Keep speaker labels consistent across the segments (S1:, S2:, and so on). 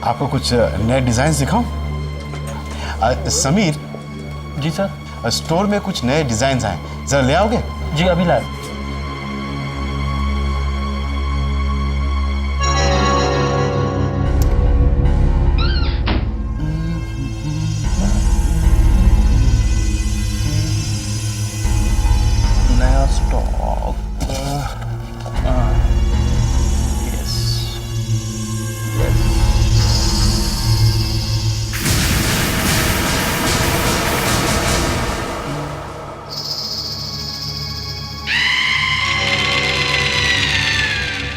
S1: आपको कुछ नए डिजाइन दिखाऊं? समीर।
S2: जी सर।
S1: स्टोर में कुछ नए डिजाइन आए, जरा ले आओगे?
S2: जी अभी लाए। नया स्टॉक। Yes yes.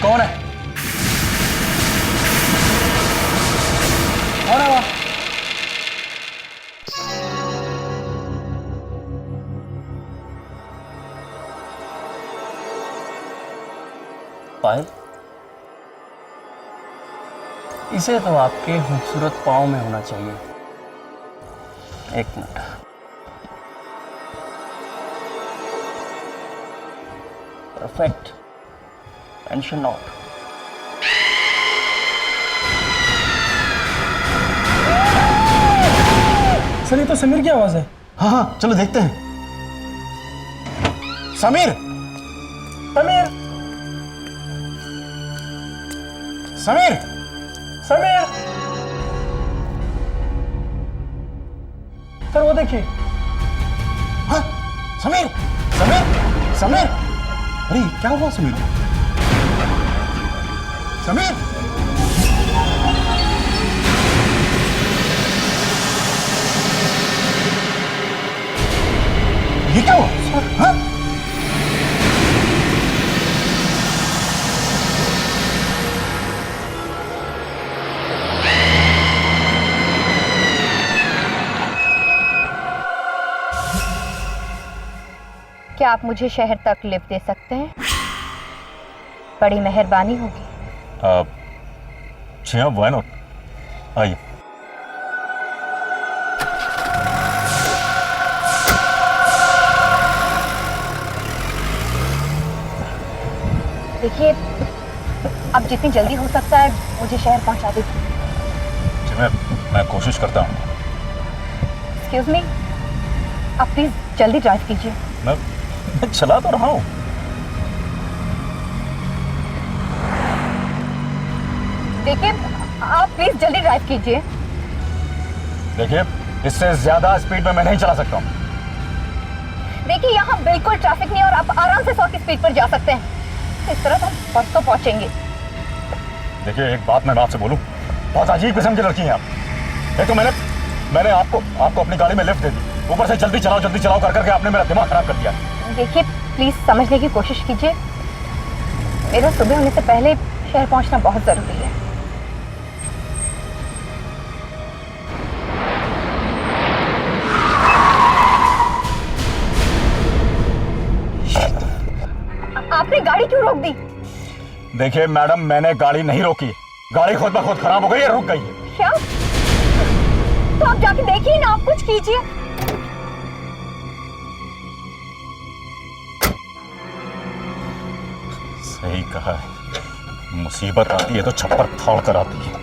S2: कौन है? कौन है वहाँ? पायल, इसे तो आपके खूबसूरत पाँव में होना चाहिए। एक minute. Perfect. Tension not.
S3: Sir ये तो समीर की आवाज है।
S1: हाँ हाँ, चलो देखते हैं। समीर!
S3: समीर!
S1: समीर!
S3: समीर! सर वो देखिए।
S1: हाँ, समीर! समीर! समीर! अरे क्या हुआ समीर? समीर! ये क्या हुआ? हाँ?
S4: क्या आप मुझे शहर तक लिफ्ट दे सकते हैं? बड़ी मेहरबानी होगी।
S5: जी हाँ, व्हाई नॉट, आइए।
S4: देखिए, अब जितनी जल्दी हो सकता है मुझे शहर पहुंचा दीजिए।
S5: जी मैं कोशिश करता हूँ।
S4: एक्सक्यूज मी, आप प्लीज जल्दी ड्राइव कीजिए।
S5: मैं चला तो रहा हूँ।
S4: देखिए, आप प्लीज जल्दी ड्राइव कीजिए।
S5: देखिए, इससे ज्यादा स्पीड में मैं नहीं चला सकता हूँ।
S4: देखिए, यहाँ बिल्कुल ट्रैफिक नहीं और आप आराम से 100 की स्पीड पर जा सकते हैं। इस तरह तो हम परसों पहुंचेंगे।
S5: देखिए, एक बात मैं आपसे बोलूं, बहुत अजीब किस्म की लड़की हैं आप। एक तो मैंने आपको अपनी गाड़ी में लिफ्ट दे दी, ऊपर से जल्दी चलाओ कर करके आपने मेरा दिमाग खराब कर दिया।
S4: देखिए, प्लीज समझने की कोशिश कीजिए। मेरा सुबह होने से पहले शहर पहुंचना बहुत जरूरी है। आपने गाड़ी क्यों रोक दी?
S5: देखिए मैडम, मैंने गाड़ी नहीं रोकी, गाड़ी खुद ब खुद खराब हो गई है, रुक गई है।
S4: क्या? तो आप जाके देखिए ना, आप कुछ कीजिए।
S5: सही कहा है, मुसीबत आती है तो छप्पर फाड़ कर आती है।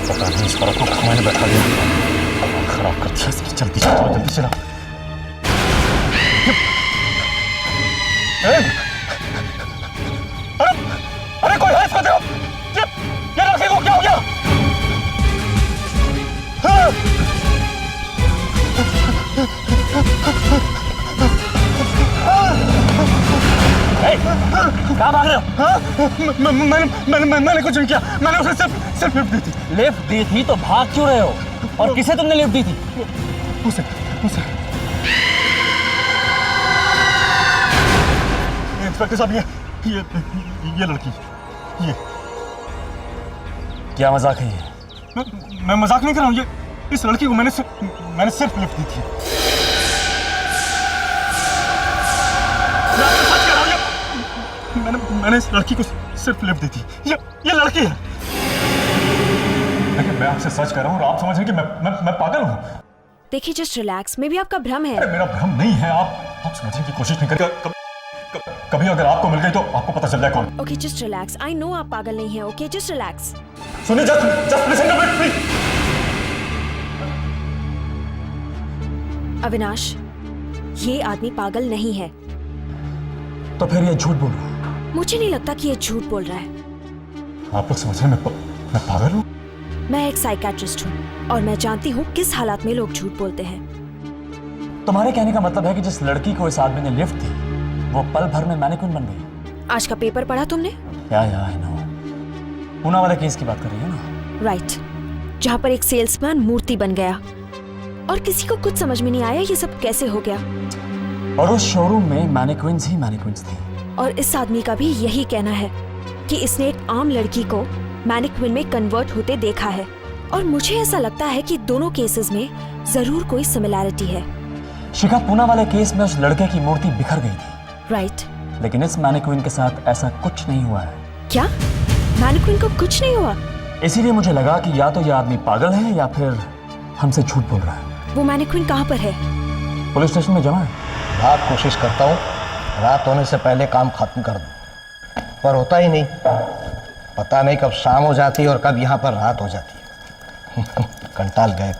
S5: पता नहीं इस औरत को कहाँ ने बैठा लिया, खराब कर दिया। जल्दी चलाओ, जल्दी चलाओ। अरे कोई है इसको देखो। ये लड़के को क्या हो गया? क्या भाग रहे हो? मैंने कुछ नहीं किया, मैंने उसे सिर्फ लिफ्ट दी थी।
S2: लिफ्ट दी थी तो भाग क्यों रहे हो? और किसे तुमने लिफ्ट दी थी?
S5: उसे इंस्पेक्टर साहब, ये लड़की, ये
S2: क्या मजाक है ये?
S5: मैं मजाक नहीं कर रहा हूँ। इस लड़की को मैंने सिर्फ लिफ्ट दी थी। मैं आपको सच कह रहा हूँ, मैंने इस लड़की को सिर्फ लिफ्ट दी थी। ये लड़की है। देखिए, मैं आपसे सच कह रहा हूँ और आप समझ रहे हैं कि मैं पागल हूँ।
S6: देखिए जस्ट रिलैक्स, मे बी आपका भ्रम है।
S5: मेरा भ्रम नहीं है, आप समझने की कोशिश नहीं करें। कभी अगर आपको मिल गई तो आपको पता चल जाए कौन।
S6: Okay just relax, I know आप पागल नहीं हैं। Okay just relax.
S5: सुनिए, just listen to me please.
S6: Avinash, ये आदमी पागल नहीं है।
S5: तो फिर ये झूठ बोल रहा है?
S6: मुझे नहीं लगता कि ये झूठ बोल रहा है।
S5: आप लोग समझ रहे हैं मैं पागल हूँ?
S6: मैं एक साइकेट्रिस्ट हूँ और मैं जानती हूँ किस हालात में लोग झूठ बोलते हैं।
S5: तुम्हारे कहने का मतलब है कि जिस लड़की को इस आदमी ने लिफ्ट दी वो पल भर में मैनिक्विन बन गई?
S6: आज का पेपर पढ़ा तुमने?
S5: या आई नो। पूना वाले केस की बात कर रही है ना?
S6: राइट, जहाँ पर एक सेल्समैन मूर्ति बन गया और किसी को कुछ समझ में नहीं आया ये सब कैसे हो गया।
S5: और उस शोरूम में मैनिक्विन्स ही मैनिक्विन्स थी।
S6: और इस आदमी का भी यही कहना है कि इसने एक आम लड़की को मैनिक्विन में कन्वर्ट होते देखा है। और मुझे ऐसा लगता है कि दोनों केसेस में जरूर कोई सिमिलैरिटी है।
S5: शिखा, पूना वाले केस में उस लड़के की मूर्ति बिखर गई थी,
S6: राइट?
S5: लेकिन इस मैनिक्विन के साथ ऐसा कुछ नहीं हुआ है।
S6: क्या मैनिक्विन को कुछ नहीं हुआ?
S5: इसीलिए मुझे लगा कि या तो यह आदमी पागल है या फिर हमसे झूठ बोल रहा है।
S6: वो मैनिक्विन कहाँ पर है?
S5: पुलिस स्टेशन में जमा है।
S1: रात कोशिश करता हूँ रात होने से पहले काम खत्म कर दूँ, पर होता ही नहीं। पता नहीं कब शाम हो जाती है और कब यहाँ पर रात हो जाती है। कंटाल गए।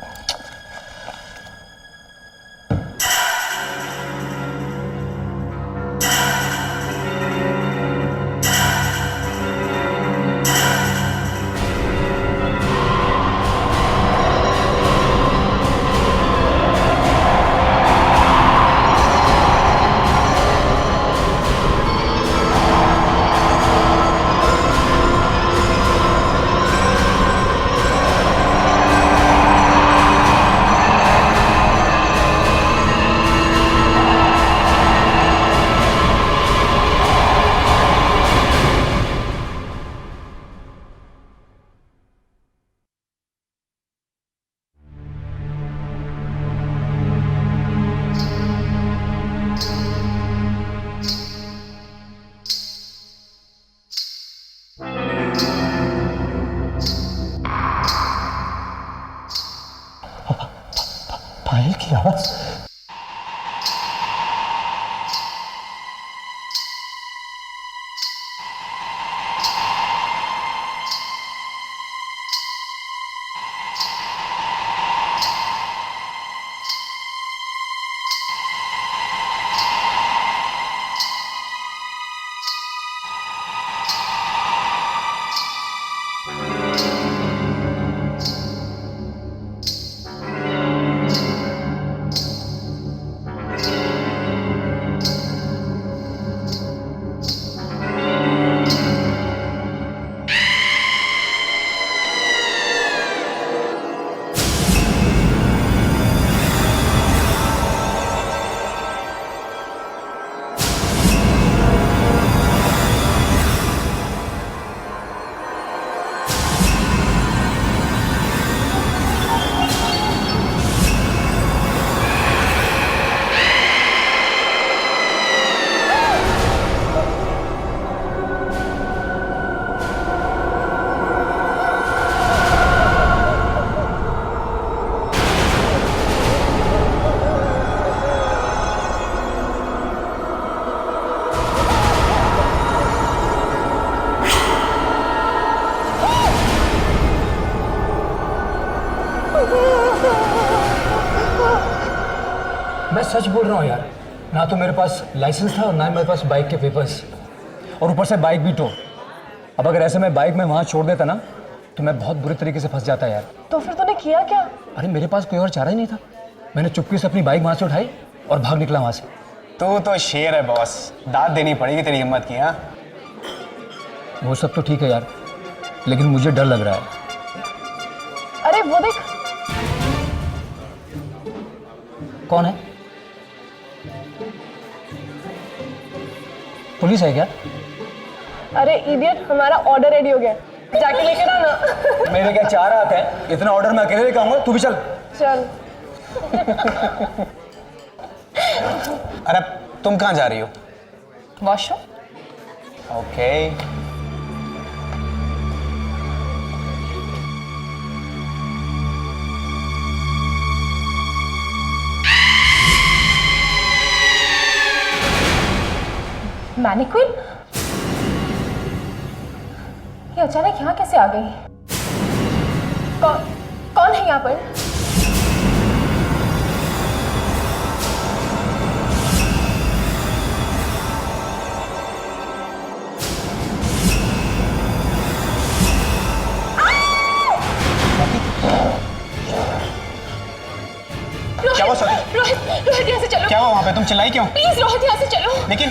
S5: पायल की आवाज।
S2: मैं सच बोल रहा हूँ यार, ना तो मेरे पास लाइसेंस था और ना मेरे पास बाइक के पेपर्स, और ऊपर से बाइक भी टो। अब अगर ऐसे मैं बाइक में वहाँ छोड़ देता ना तो मैं बहुत बुरी तरीके से फंस जाता यार।
S3: तो फिर तूने किया क्या?
S2: अरे मेरे पास कोई और चारा ही नहीं था। मैंने चुपके से अपनी बाइक वहाँ से उठाई और भाग निकला वहाँ से।
S7: तू तो शेर है बॉस, दाद देनी पड़ेगी तेरी हिम्मत की। हाँ,
S2: वो सब तो ठीक है यार, लेकिन मुझे डर लग रहा है।
S3: अरे वो देख।
S2: कौन है? पुलिस है क्या?
S3: अरे इडियट, हमारा ऑर्डर रेडी हो गया, जाके लेकर आना।
S2: मेरे क्या चार हाथ है, इतना ऑर्डर मैं अकेले लेकर आऊंगा, तू भी चल।
S3: चल।
S7: अरे तुम कहाँ जा रही हो?
S3: वॉशरूम।
S7: ओके।
S3: मैनिक्विन? ये अचानक यहाँ कैसे आ गई? कौन है यहाँ पर?
S7: क्या हुआ स्वाति?
S3: रोहित यहाँ से चलो।
S7: क्या हुआ वहाँ पे? तुम चिल्लाई क्यों?
S3: प्लीज रोहित यहाँ से चलो।
S7: लेकिन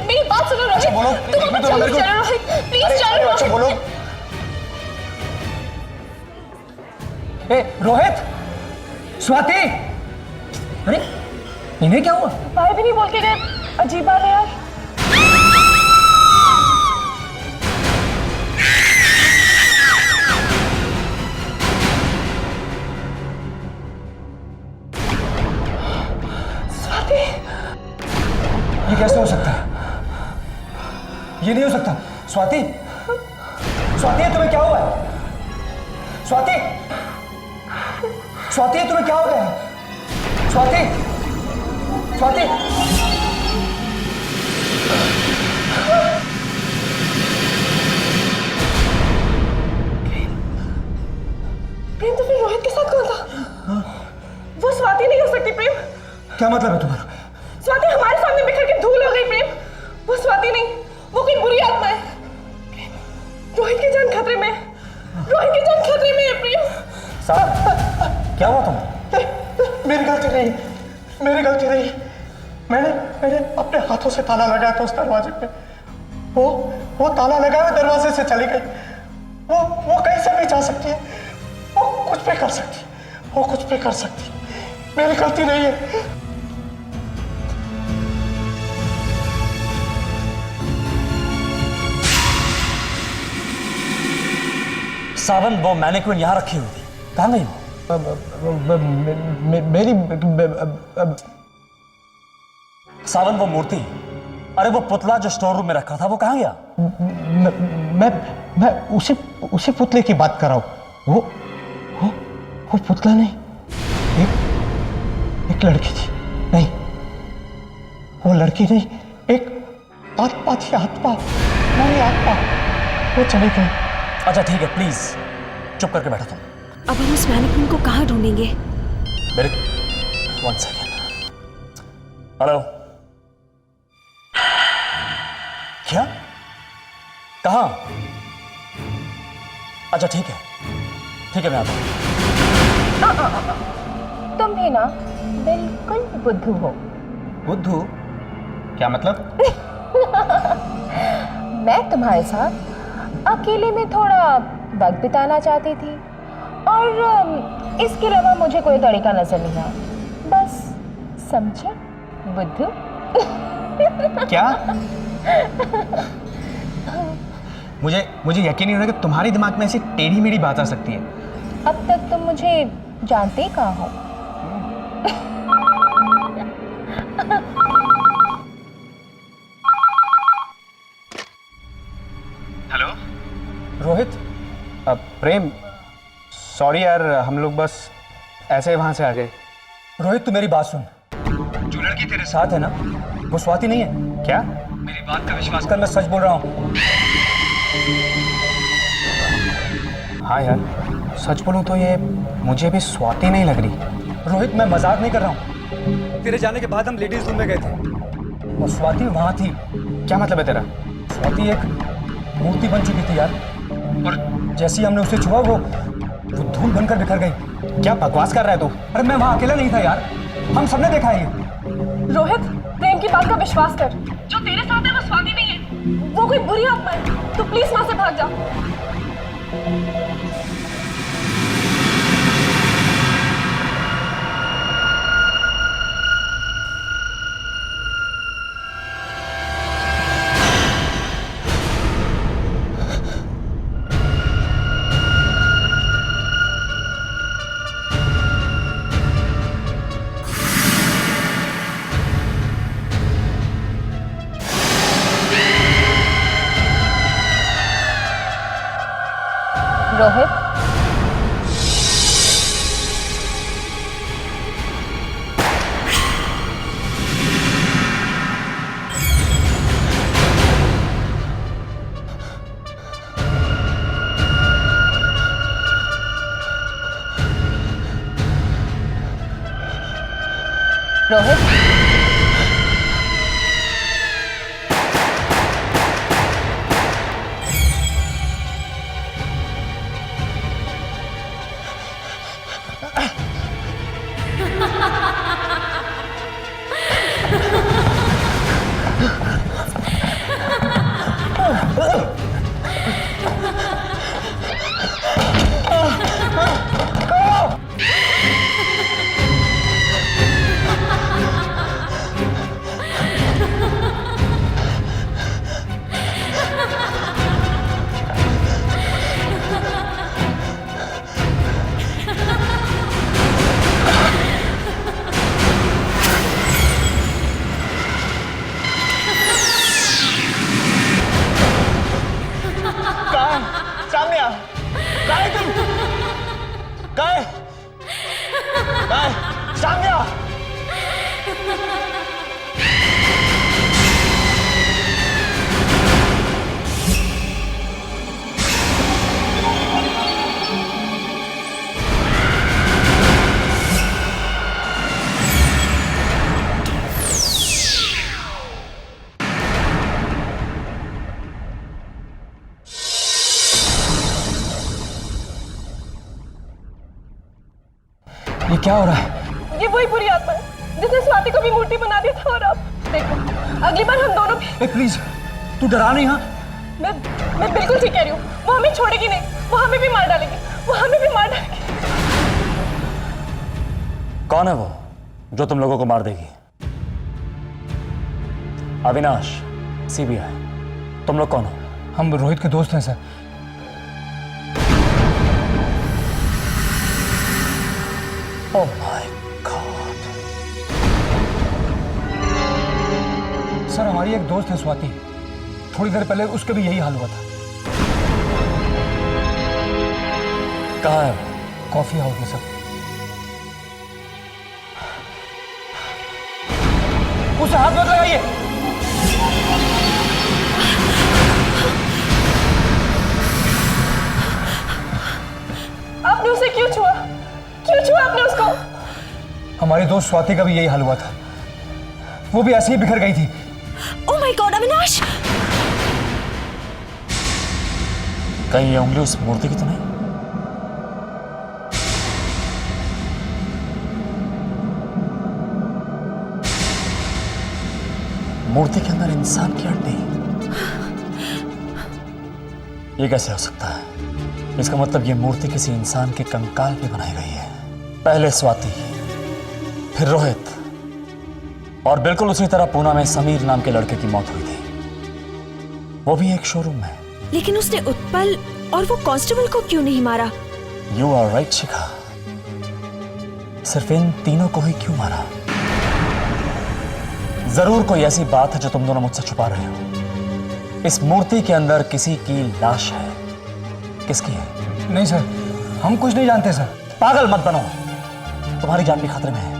S3: मेरी बात सुनो रोहित।
S7: अच्छा बोलो।
S3: तुम
S7: एक मिनट
S3: चलो,
S7: मेरे को।
S3: चलो रोहित, प्लीज
S7: अरे,
S3: चलो
S7: अच्छा
S3: रोहित।
S7: बोलो।
S2: ए रोहित, स्वाति, अरे इन्हें क्या हुआ?
S3: भाई भी नहीं बोल के गए। अजीब बात है यार। स्वाति,
S2: ये कैसे हो सकता है? ये नहीं हो सकता। स्वाति, स्वाति तुम्हें क्या हुआ है? स्वाति, स्वाति तुम्हें क्या हो गया है? स्वाति, स्वाति,
S3: प्रेम तो फिर रोहित के साथ कौन था? वो स्वाति नहीं हो सकती प्रेम।
S2: क्या मतलब है तुम्हारा?
S3: स्वाति हमारे सामने बिखर के धूल हो गई प्रेम। वो स्वाति नहीं, वो कोई बुरी आत्मा है। प्रेम, रोहित की जान खतरे में है। रोहित की जान खतरे में है प्रेम।
S2: साहब, क्या हुआ तुम?
S1: मेरी गलती नहीं, मेरी गलती नहीं। मैंने अपने हाथों से ताला लगाया था उस दरवाजे पे। वो ताला लगाए हुए दरवाजे से चली गई। वो कहीं से भी जा सकती है, वो कुछ भी कर सकती है, वो कुछ भी कर सकती है। मेरी गलती नहीं है।
S2: सावन, वो मैनिक्विन यहाँ रखी हुई थी, कहाँ गई वो?
S1: मेरी
S2: सावन, वो मूर्ति, अरे वो पुतला जो स्टोर रूम में रखा था, वो कहाँ गया?
S1: मैं उसी पुतले की बात कर रहा हूँ। वो पुतला नहीं, एक लड़की थी। नहीं, वो लड़की नहीं, एक आत्मा थी। आत्मा, मेरी आत्मा। वो चली गई।
S2: अच्छा ठीक है, प्लीज चुप करके बैठो तुम।
S6: अब हम उस मैनिक्विन को कहाँ ढूंढेंगे?
S2: मेरे 1 सेकेंड। हेलो, क्या? कहाँ? अच्छा ठीक है मैं आता हूँ।
S4: तुम भी ना बिल्कुल बुद्धू हो।
S7: बुद्धू? क्या मतलब?
S4: मैं तुम्हारे साथ अकेले में थोड़ा वक्त बिताना चाहती थी और इसके अलावा मुझे कोई तरीका नजर नहीं आया। बस समझे बुद्धू?
S7: क्या? मुझे यकीन नहीं हो रहा कि तुम्हारे दिमाग में ऐसी टेढ़ी मेढ़ी बात आ सकती है।
S4: अब तक तुम मुझे जानते ही कहाँ हो।
S7: हेलो
S2: रोहित,
S7: प्रेम, सॉरी यार, हम लोग बस ऐसे वहां से आ गए।
S2: रोहित तू मेरी बात सुन। जो लड़की तेरे साथ है ना, वो स्वाति नहीं है।
S7: क्या?
S2: मेरी बात का विश्वास कर, मैं सच बोल रहा हूँ।
S7: हाँ यार, सच बोलूं तो ये मुझे भी स्वाति नहीं लग रही।
S2: रोहित मैं मजाक नहीं कर रहा हूँ। तेरे जाने के बाद हम लेडीज रूम में गए थे और स्वाति वहां थी।
S7: क्या मतलब है तेरा?
S2: स्वाति एक मूर्ति बन चुकी थी यार, और जैसे ही हमने उसे छुआ वो धूल बनकर बिखर गई।
S7: क्या बकवास कर रहा है तू?
S2: अरे मैं वहां अकेला नहीं था यार, हम सबने देखा है ये।
S3: रोहित, प्रेम की बात का विश्वास कर। जो तेरे साथ है वो स्वाति नहीं है, वो कोई बुरी आत्मा है। तू प्लीज वहां से भाग जा।
S4: रोहित, रोहित,
S2: ये क्या हो रहा है?
S3: ये वही बुरी आत्मा है जिसने स्वाति को भी मूर्ति बना दिया था। और अब देखो, अगली बार हम दोनों भी।
S2: प्लीज, तू डरा नहीं। हाँ,
S3: मैं बिल्कुल ठीक कह रही हूँ। वो हमें छोड़ेगी नहीं, वो हमें भी मार डालेगी, वो हमें भी मार डालेगी।
S5: कौन है वो जो तुम लोगों को मार देगी? अविनाश, सीबीआई। तुम लोग कौन हो?
S2: हम रोहित के दोस्त हैं sir.
S5: Oh my God.
S2: Sir, हमारी एक दोस्त है स्वाति, थोड़ी देर पहले उसका भी यही हाल हुआ था।
S5: कहाँ है वो?
S2: कॉफी हाउस में सर। उसे हाथ मत लगाइए।
S3: आपने उसे क्यों छुआ? क्यों छुआ आपने उसको?
S2: हमारी दोस्त स्वाति का भी यही हाल हुआ था, वो भी ऐसे ही बिखर गई थी।
S6: Oh my God Avinash!
S5: कहीं ये उंगली उस मूर्ति की तो नहीं? मूर्ति के अंदर इंसान की हड्डी? ये कैसे हो सकता है? इसका मतलब ये मूर्ति किसी इंसान के कंकाल पे बनाई गई है। पहले स्वाति, फिर रोहित, और बिल्कुल उसी तरह पूना में समीर नाम के लड़के की मौत हुई थी, वो भी एक शोरूम में।
S6: लेकिन उसने उत्पल और वो कांस्टेबल को क्यों नहीं मारा?
S5: यू आर राइट शिखा, सिर्फ इन तीनों को ही क्यों मारा? जरूर कोई ऐसी बात है जो तुम दोनों मुझसे छुपा रहे हो। इस मूर्ति के अंदर किसी की लाश है। किसकी है?
S2: नहीं सर, हम कुछ नहीं जानते सर।
S5: पागल मत बनो, तुम्हारी जान भी खतरे में है।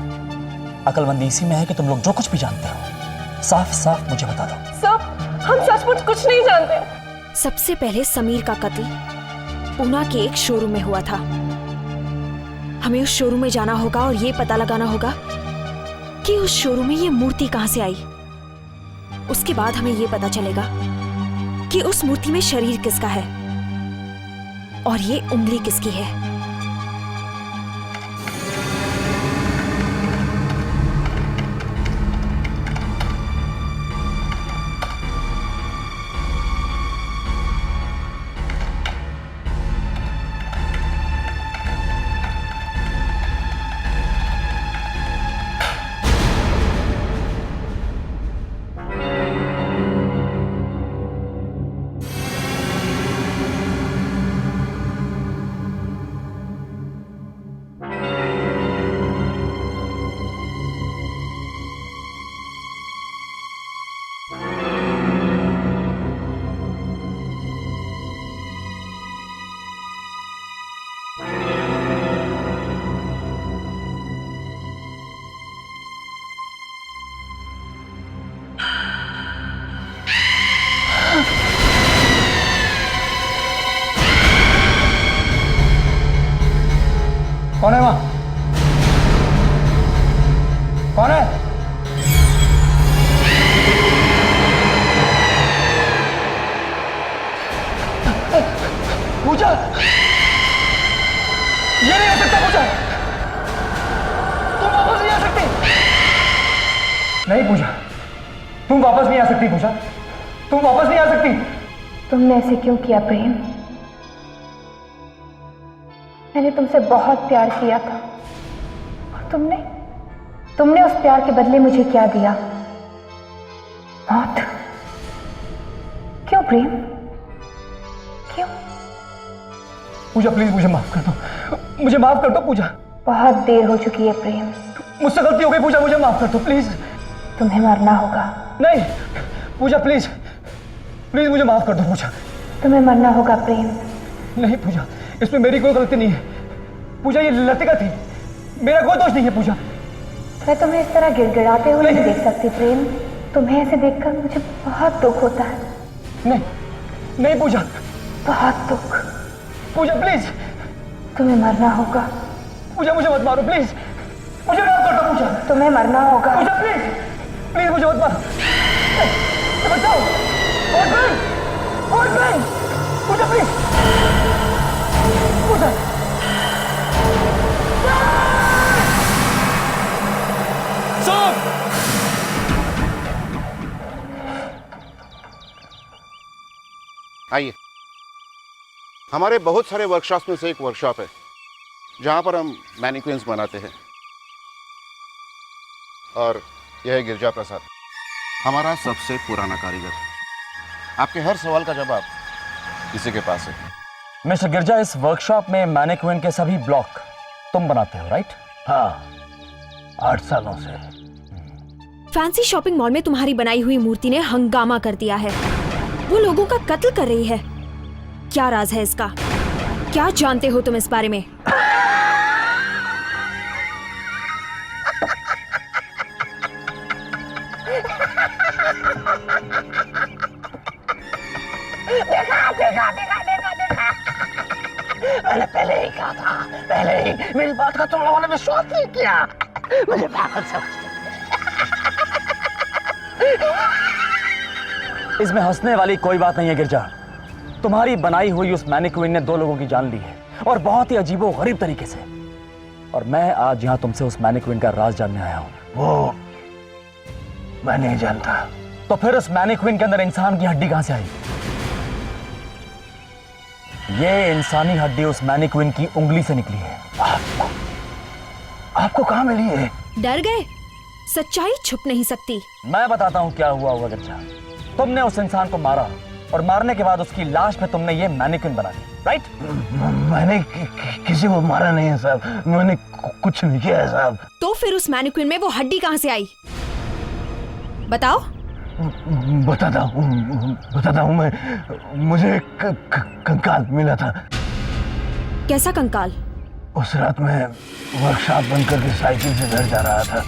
S5: अकलमंदी इसी में है कि तुम लोग जो कुछ भी जानते हो साफ साफ मुझे बता दो।
S3: सब, हम सचमुच कुछ नहीं जानते।
S6: सबसे पहले समीर का कत्ल पूना के एक शोरूम में हुआ था। हमें उस शोरूम में जाना होगा और ये पता लगाना होगा कि उस शोरूम में ये मूर्ति कहां से आई। उसके बाद हमें ये पता चलेगा कि उस मूर्ति में शरीर किसका है और ये उंगली किसकी है।
S2: कौन है वहां? कौन है? ये नहीं हो सकता पूजा, तुम वापस नहीं आ सकती। नहीं पूजा, तुम वापस नहीं आ सकती। पूजा, तुम वापस नहीं आ सकती।
S4: तुमने ऐसे क्यों किया प्रेम? मैंने तुमसे बहुत प्यार किया था और तुमने उस प्यार के बदले मुझे क्या दिया? मौत। क्यों प्रेम, क्यों?
S2: पूजा प्लीज मुझे माफ कर दो, मुझे माफ कर दो पूजा।
S4: बहुत देर हो चुकी है प्रेम,
S2: मुझसे गलती हो गई पूजा, मुझे माफ कर दो प्लीज।
S4: तुम्हें मरना होगा।
S2: नहीं पूजा प्लीज, प्लीज मुझे माफ कर दो पूजा।
S4: तुम्हें मरना होगा प्रेम।
S2: नहीं पूजा, इसमें मेरी कोई गलती नहीं है पूजा, ये लतिका थी, मेरा कोई दोष नहीं है पूजा।
S4: मैं तुम्हें इस तरह गिड़गिड़ाते हुए नहीं देख सकती प्रेम। तुम्हें ऐसे देखकर मुझे बहुत दुख होता है।
S2: नहीं नहीं पूजा,
S4: बहुत दुख।
S2: पूजा प्लीज।
S4: तुम्हें मरना होगा।
S2: पूजा मुझे मत मारो प्लीज, मुझे माफ कर दो पूजा।
S4: तुम्हें मरना होगा।
S2: पूजा प्लीज, प्लीज मुझे मत मारो, बचाओ। और बहन, पूजा प्लीज, पूजा।
S8: आइए, हमारे बहुत सारे वर्कशॉप्स में से एक वर्कशॉप है जहां पर हम मैनिक्विन्स बनाते हैं। और यह है गिरजा प्रसाद, हमारा सबसे पुराना कारीगर। आपके हर सवाल का जवाब इसी के पास है।
S5: मिस्टर गिरजा, इस वर्कशॉप में मैनिक्विन के सभी ब्लॉक तुम बनाते हो, राइट?
S1: हाँ, 8 सालों से।
S6: फैंसी शॉपिंग मॉल में तुम्हारी बनाई हुई मूर्ति ने हंगामा कर दिया है। वो लोगों का कत्ल कर रही है। क्या राज है इसका? क्या जानते हो तुम इस बारे में?
S1: मैंने पहले ही कहा था, पहले ही। मेरी बात का तुम लोगों ने विश्वास नहीं किया, मुझे पागल समझते।
S5: इसमें हंसने वाली कोई बात नहीं है गिरजा। तुम्हारी बनाई हुई उस मैनिक्विन ने 2 लोगों की जान ली है, और बहुत ही अजीबो-गरीब तरीके से। और मैं आज यहाँ तुमसे उस मैनिक्विन का राज जानने आया हूँ।
S1: वो मैं नहीं जानता।
S5: तो फिर उस मैनिक्विन के अंदर इंसान की हड्डी कहां से आई? ये इंसानी हड्डी उस मैनिक्विन की उंगली से निकली है।
S1: आपको कहां मिली है?
S6: डर गए? सच्चाई छुप नहीं सकती।
S5: मैं बताता हूँ क्या हुआ होगा गिरजा। तुमने उस इंसान को मारा, और मारने के बाद उसकी लाश पे तुमने ये मैनिक्विन बना दी, राइट?
S1: मैंने किसी को मारा नहीं है साहब, मैंने कुछ नहीं किया है साहब।
S6: तो फिर उस मैनिक्विन में वो हड्डी कहां से आई? बताओ।
S1: बताता हूँ मैं। मुझे कंकाल मिला था।
S6: कैसा कंकाल?
S1: उस रात मैं वर्कशॉप बंद करके साइकिल से घर जा रहा था।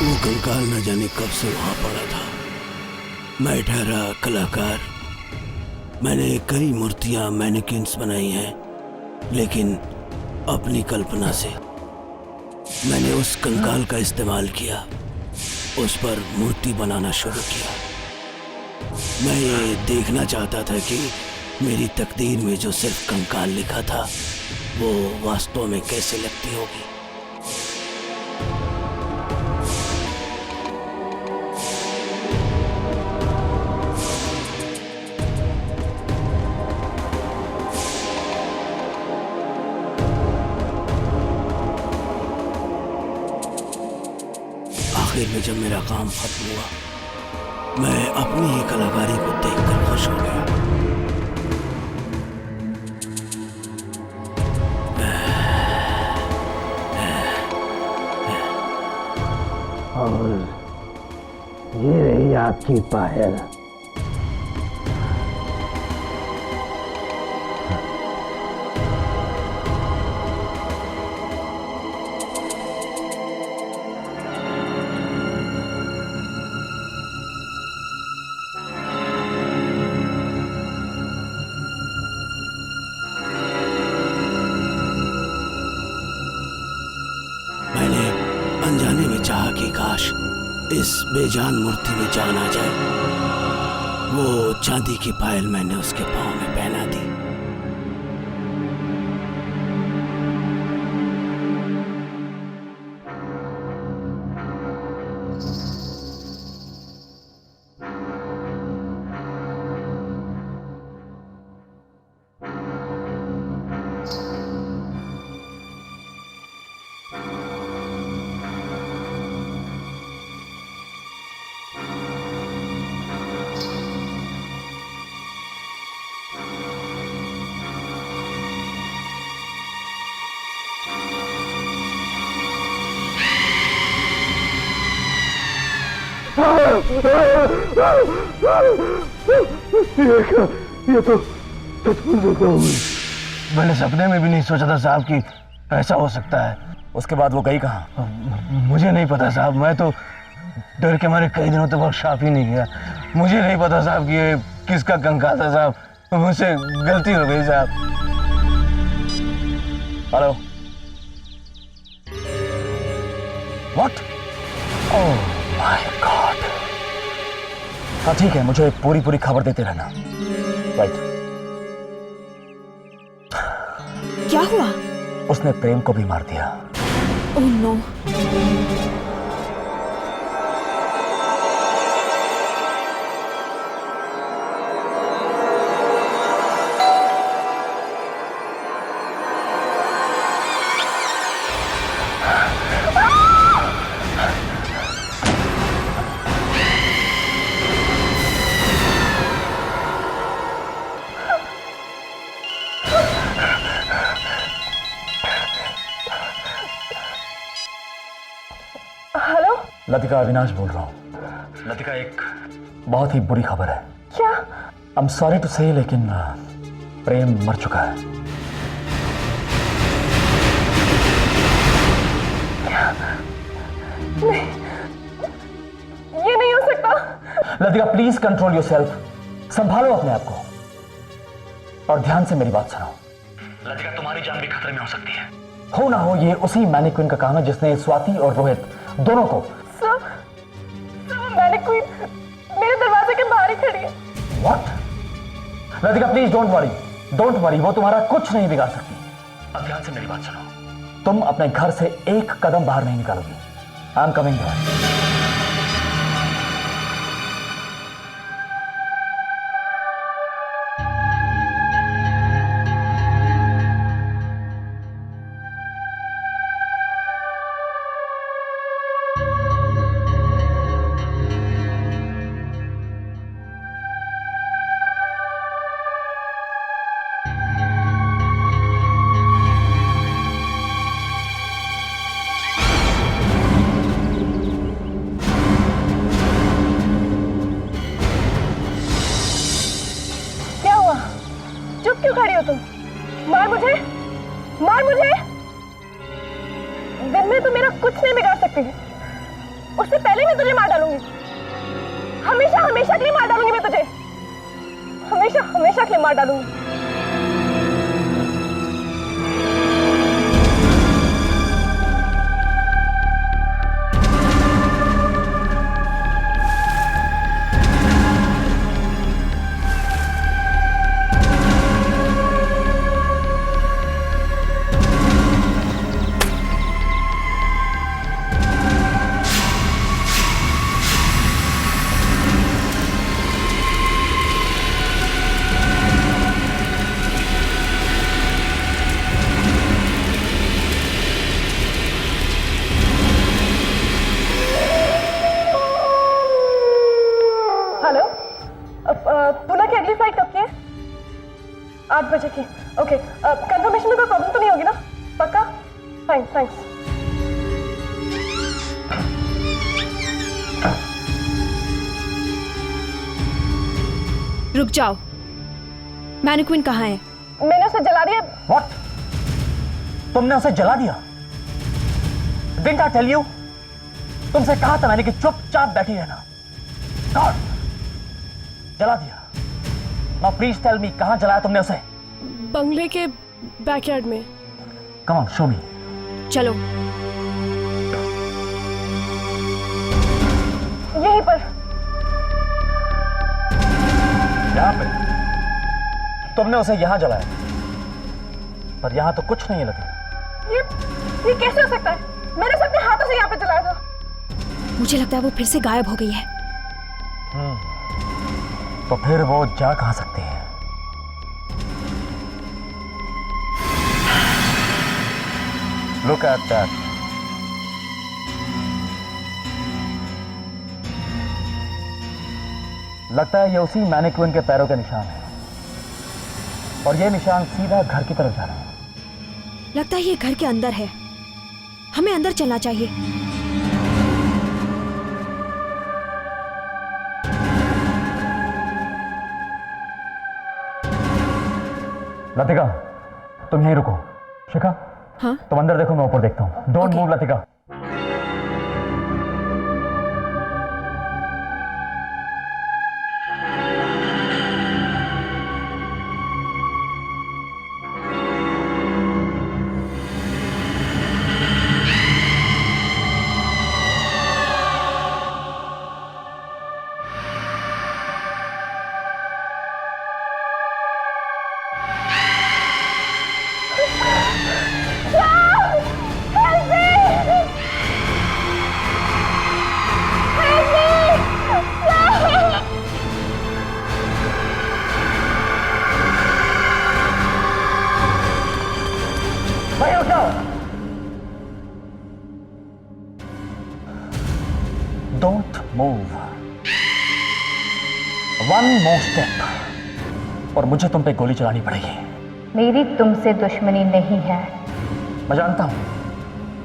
S9: वो कंकाल न जाने कब से वहां पड़ा था। मैं ठहरा कलाकार। मैंने कई मूर्तियां मैनिक्विन्स बनाई हैं, लेकिन अपनी कल्पना से मैंने उस कंकाल का इस्तेमाल किया, उस पर मूर्ति बनाना शुरू किया। मैं ये देखना चाहता था कि मेरी तकदीर में जो सिर्फ कंकाल लिखा था वो वास्तव में कैसे लगती होगी। आखिर में जब मेरा काम खत्म हुआ, मैं अपनी ही कलाकारी को देखकर खुश हो गया।
S1: और ये रही आपकी पायल।
S9: अनजाने में चाहा कि काश इस बेजान मूर्ति में जान आ जाए। वो चांदी की पायल मैंने उसके पाँव में पहना दी।
S1: ये तो सचमुच होता हुआ। मैंने सपने में भी नहीं सोचा था साहब कि ऐसा हो सकता है।
S5: उसके बाद वो गई कहाँ?
S1: मुझे नहीं पता साहब, मैं तो डर के मारे कई दिनों तक वर्कशॉप ही नहीं गया। मुझे नहीं पता साहब कि ये किसका कंकाल था साहब, मुझसे गलती हो गई साहब।
S5: Hello.
S1: What? Oh my God.
S5: हाँ ठीक है, मुझे पूरी पूरी खबर देते रहना। राइट।
S6: क्या हुआ?
S5: उसने प्रेम को भी मार दिया।
S6: Oh no.
S3: Hello.
S5: Latika, Avinash बोल रहा हूँ। लतिका, एक बहुत ही बुरी खबर है।
S3: क्या?
S5: आई एम सॉरी टू से, लेकिन प्रेम मर चुका है।
S3: नहीं, ये नहीं हो सकता।
S5: लतिका प्लीज कंट्रोल योरसेल्फ, संभालो अपने आप को और ध्यान से मेरी बात सुनो। लतिका, तुम्हारी जान भी खतरे में हो सकती है। हो ना हो ये उसी मैनिक्विन का काम है जिसने स्वाति और रोहित दोनों को।
S3: सर, मैनिक्विन मेरे दरवाजे के बाहर ही खड़ी है।
S5: What? Latika please don't worry, वो तुम्हारा कुछ नहीं बिगाड़ सकती। अब ध्यान से मेरी बात सुनो, तुम अपने घर से एक कदम बाहर नहीं निकालोगी। I am coming here.
S3: चुप क्यों खड़ी हो तुम? मार मुझे, मार मुझे। दिन में तो मेरा कुछ नहीं बिगाड़ सकती है, उससे पहले मैं तुझे मार डालूंगी। हमेशा हमेशा के लिए मार डालूंगी मैं तुझे, हमेशा हमेशा के लिए मार डालूंगी। हेलो, पुणे की अगली फ्लाइट कब की है? 8 बजे की। ओके, कंफर्मेशन में कोई प्रॉब्लम तो नहीं होगी ना? पक्का? Thanks thanks.
S6: रुक जाओ, मैनिक्विन कहाँ है?
S3: मैंने उसे जला दिया।
S5: व्हाट? तुमने उसे जला दिया? Didn't I tell you? तुमसे कहा था मैंने कि चुपचाप बैठी रहना। गॉड, जला दिया। नाउ प्लीज टेल मी, कहां जलाया तुमने उसे?
S3: बंगले के बैकयार्ड में।
S5: कम ऑन, शो मी।
S6: चलो।
S3: यहीं पर।
S5: यहाँ पे? तुमने उसे यहाँ जलाया, पर यहाँ तो कुछ नहीं लगा।
S3: ये कैसे हो सकता है? मैंने उसे अपने हाथों से यहाँ पे जलाया था।
S6: मुझे लगता है वो फिर से गायब हो गई है।
S5: तो फिर वो जा कहाँ सकती है? Look at that. लगता है ये उसी मैनिक्विन के पैरों के निशान है, और ये निशान सीधा घर की तरफ जा रहा है।
S6: लगता है ये घर के अंदर है। हमें अंदर चलना चाहिए।
S5: लतिका, तुम यहीं रुको। शिखा,
S6: हाँ?
S5: तुम अंदर देखो, मैं ऊपर देखता हूँ। Don't move Latika. Don't move. One more step और मुझे तुम पे गोली चलानी पड़ेगी।
S4: मेरी तुमसे दुश्मनी नहीं है।
S5: मैं जानता हूं।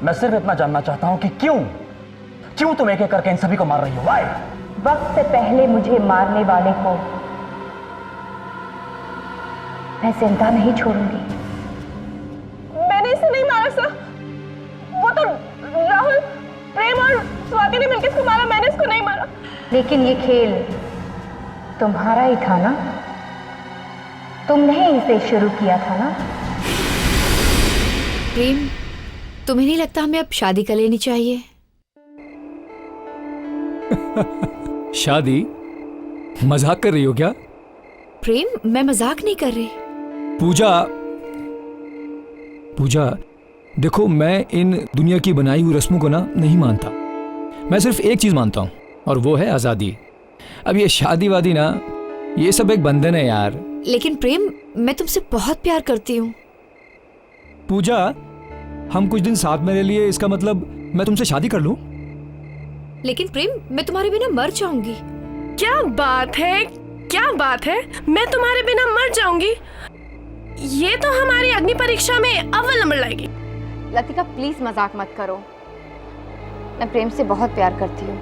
S5: मैं सिर्फ इतना जानना चाहता हूं कि क्यों तुम एक एक करके इन सभी को मार रही हो? Why?
S4: वक्त से पहले मुझे मारने वाले को मैं जिंदा नहीं छोड़ूंगी।
S3: मैंने इसे नहीं मारा सर। वो तो राहुल, प्रेम और स्वाति ने मिलकर इसको मारा। मैंने इसको नहीं मारा।
S4: लेकिन ये खेल तुम्हारा ही था ना? तुमने ही इसे शुरू किया था ना?
S6: प्रेम, तुम्हें नहीं लगता हमें अब शादी कर लेनी चाहिए?
S2: शादी? मजाक कर रही हो क्या?
S6: प्रेम, मैं मजाक नहीं कर रही।
S2: पूजा, देखो, मैं इन दुनिया की बनाई हुई रस्मों को ना नहीं मानता। मैं सिर्फ एक चीज मानता हूँ, और वो है आजादी। अब ये शादी वादी ना, ये सब एक बंधन है यार।
S6: लेकिन प्रेम, मैं तुमसे बहुत प्यार करती हूँ।
S2: पूजा, हम कुछ दिन साथ में रह लिए, इसका मतलब मैं तुमसे शादी कर लूं?
S6: लेकिन प्रेम, मैं तुम्हारे बिना मर जाऊंगी।
S3: क्या बात है, क्या बात है? मैं तुम्हारे बिना मर जाऊंगी? ये तो हमारी अग्नि परीक्षा में अव्वल नंबर लाएगी।
S4: लतिका, प्लीज मजाक मत करो। मैं प्रेम से बहुत प्यार करती हूँ।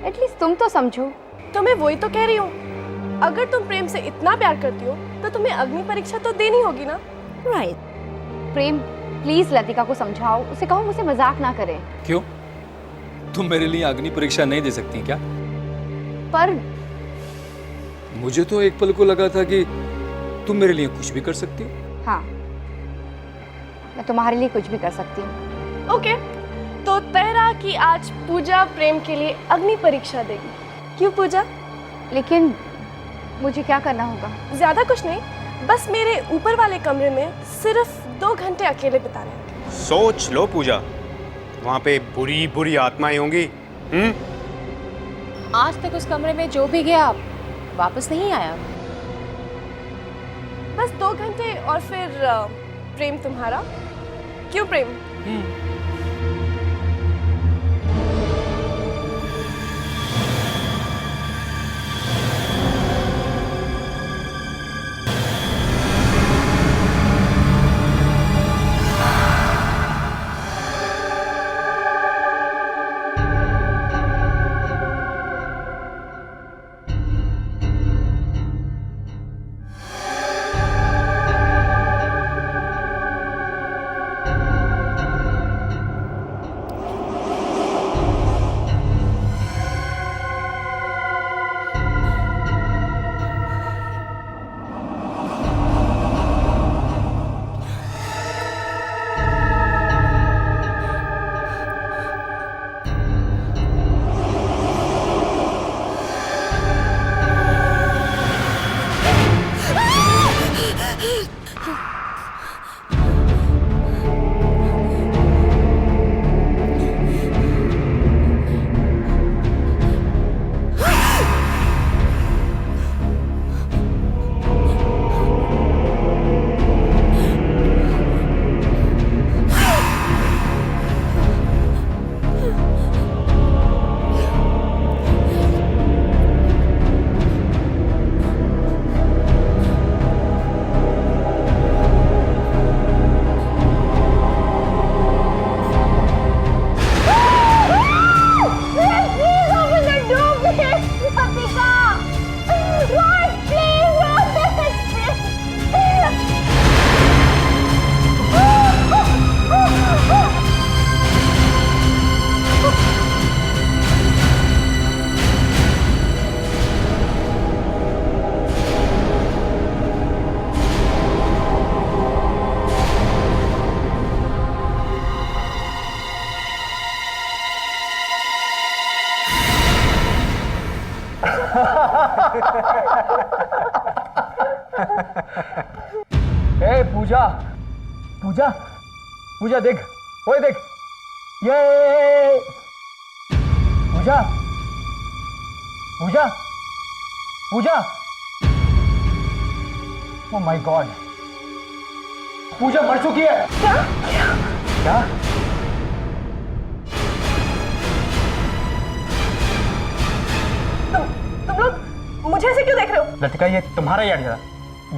S4: एटलीस्ट तुम तो समझो।
S3: तो मैं वही तो कह रही हूँ, अगर तुम प्रेम से इतना प्यार करती हो तो तुम्हें अग्नि परीक्षा तो देनी होगी ना?
S6: राइट।
S4: प्रेम, प्लीज लतिका को समझाओ, उसे कहो मुझे मजाक ना करे।
S2: क्यों? तुम मेरे लिए अग्नि परीक्षा नहीं दे सकती क्या?
S4: पर
S2: मुझे तो एक पल को लगा था कि तुम मेरे लिए कुछ भी कर सकती हो।
S4: हाँ, मैं तुम्हारे लिए कुछ भी कर सकती हूँ।
S3: ओके, तो तय रहा कि आज पूजा प्रेम के लिए अग्नि परीक्षा देगी। क्यों पूजा?
S4: लेकिन मुझे क्या करना होगा?
S3: ज्यादा कुछ नहीं, बस मेरे ऊपर वाले कमरे में सिर्फ 2 घंटे अकेले बिताने हैं।
S7: सोच लो पूजा, वहाँ पे बुरी बुरी आत्माएं होंगी।
S4: आज तक उस कमरे में जो भी गया वापस नहीं आया।
S3: बस 2 घंटे और फिर प्रेम तुम्हारा। क्यों प्रेम?
S2: ए पूजा, पूजा, पूजा देख, ओए देख, ये पूजा, पूजा, पूजा, ओह माय गॉड, पूजा मर चुकी है।
S3: क्या?
S2: क्या?
S3: तुम लोग मुझे ऐसे क्यों देख रहे हो?
S2: लतिका, ये तुम्हारा ही आइडिया,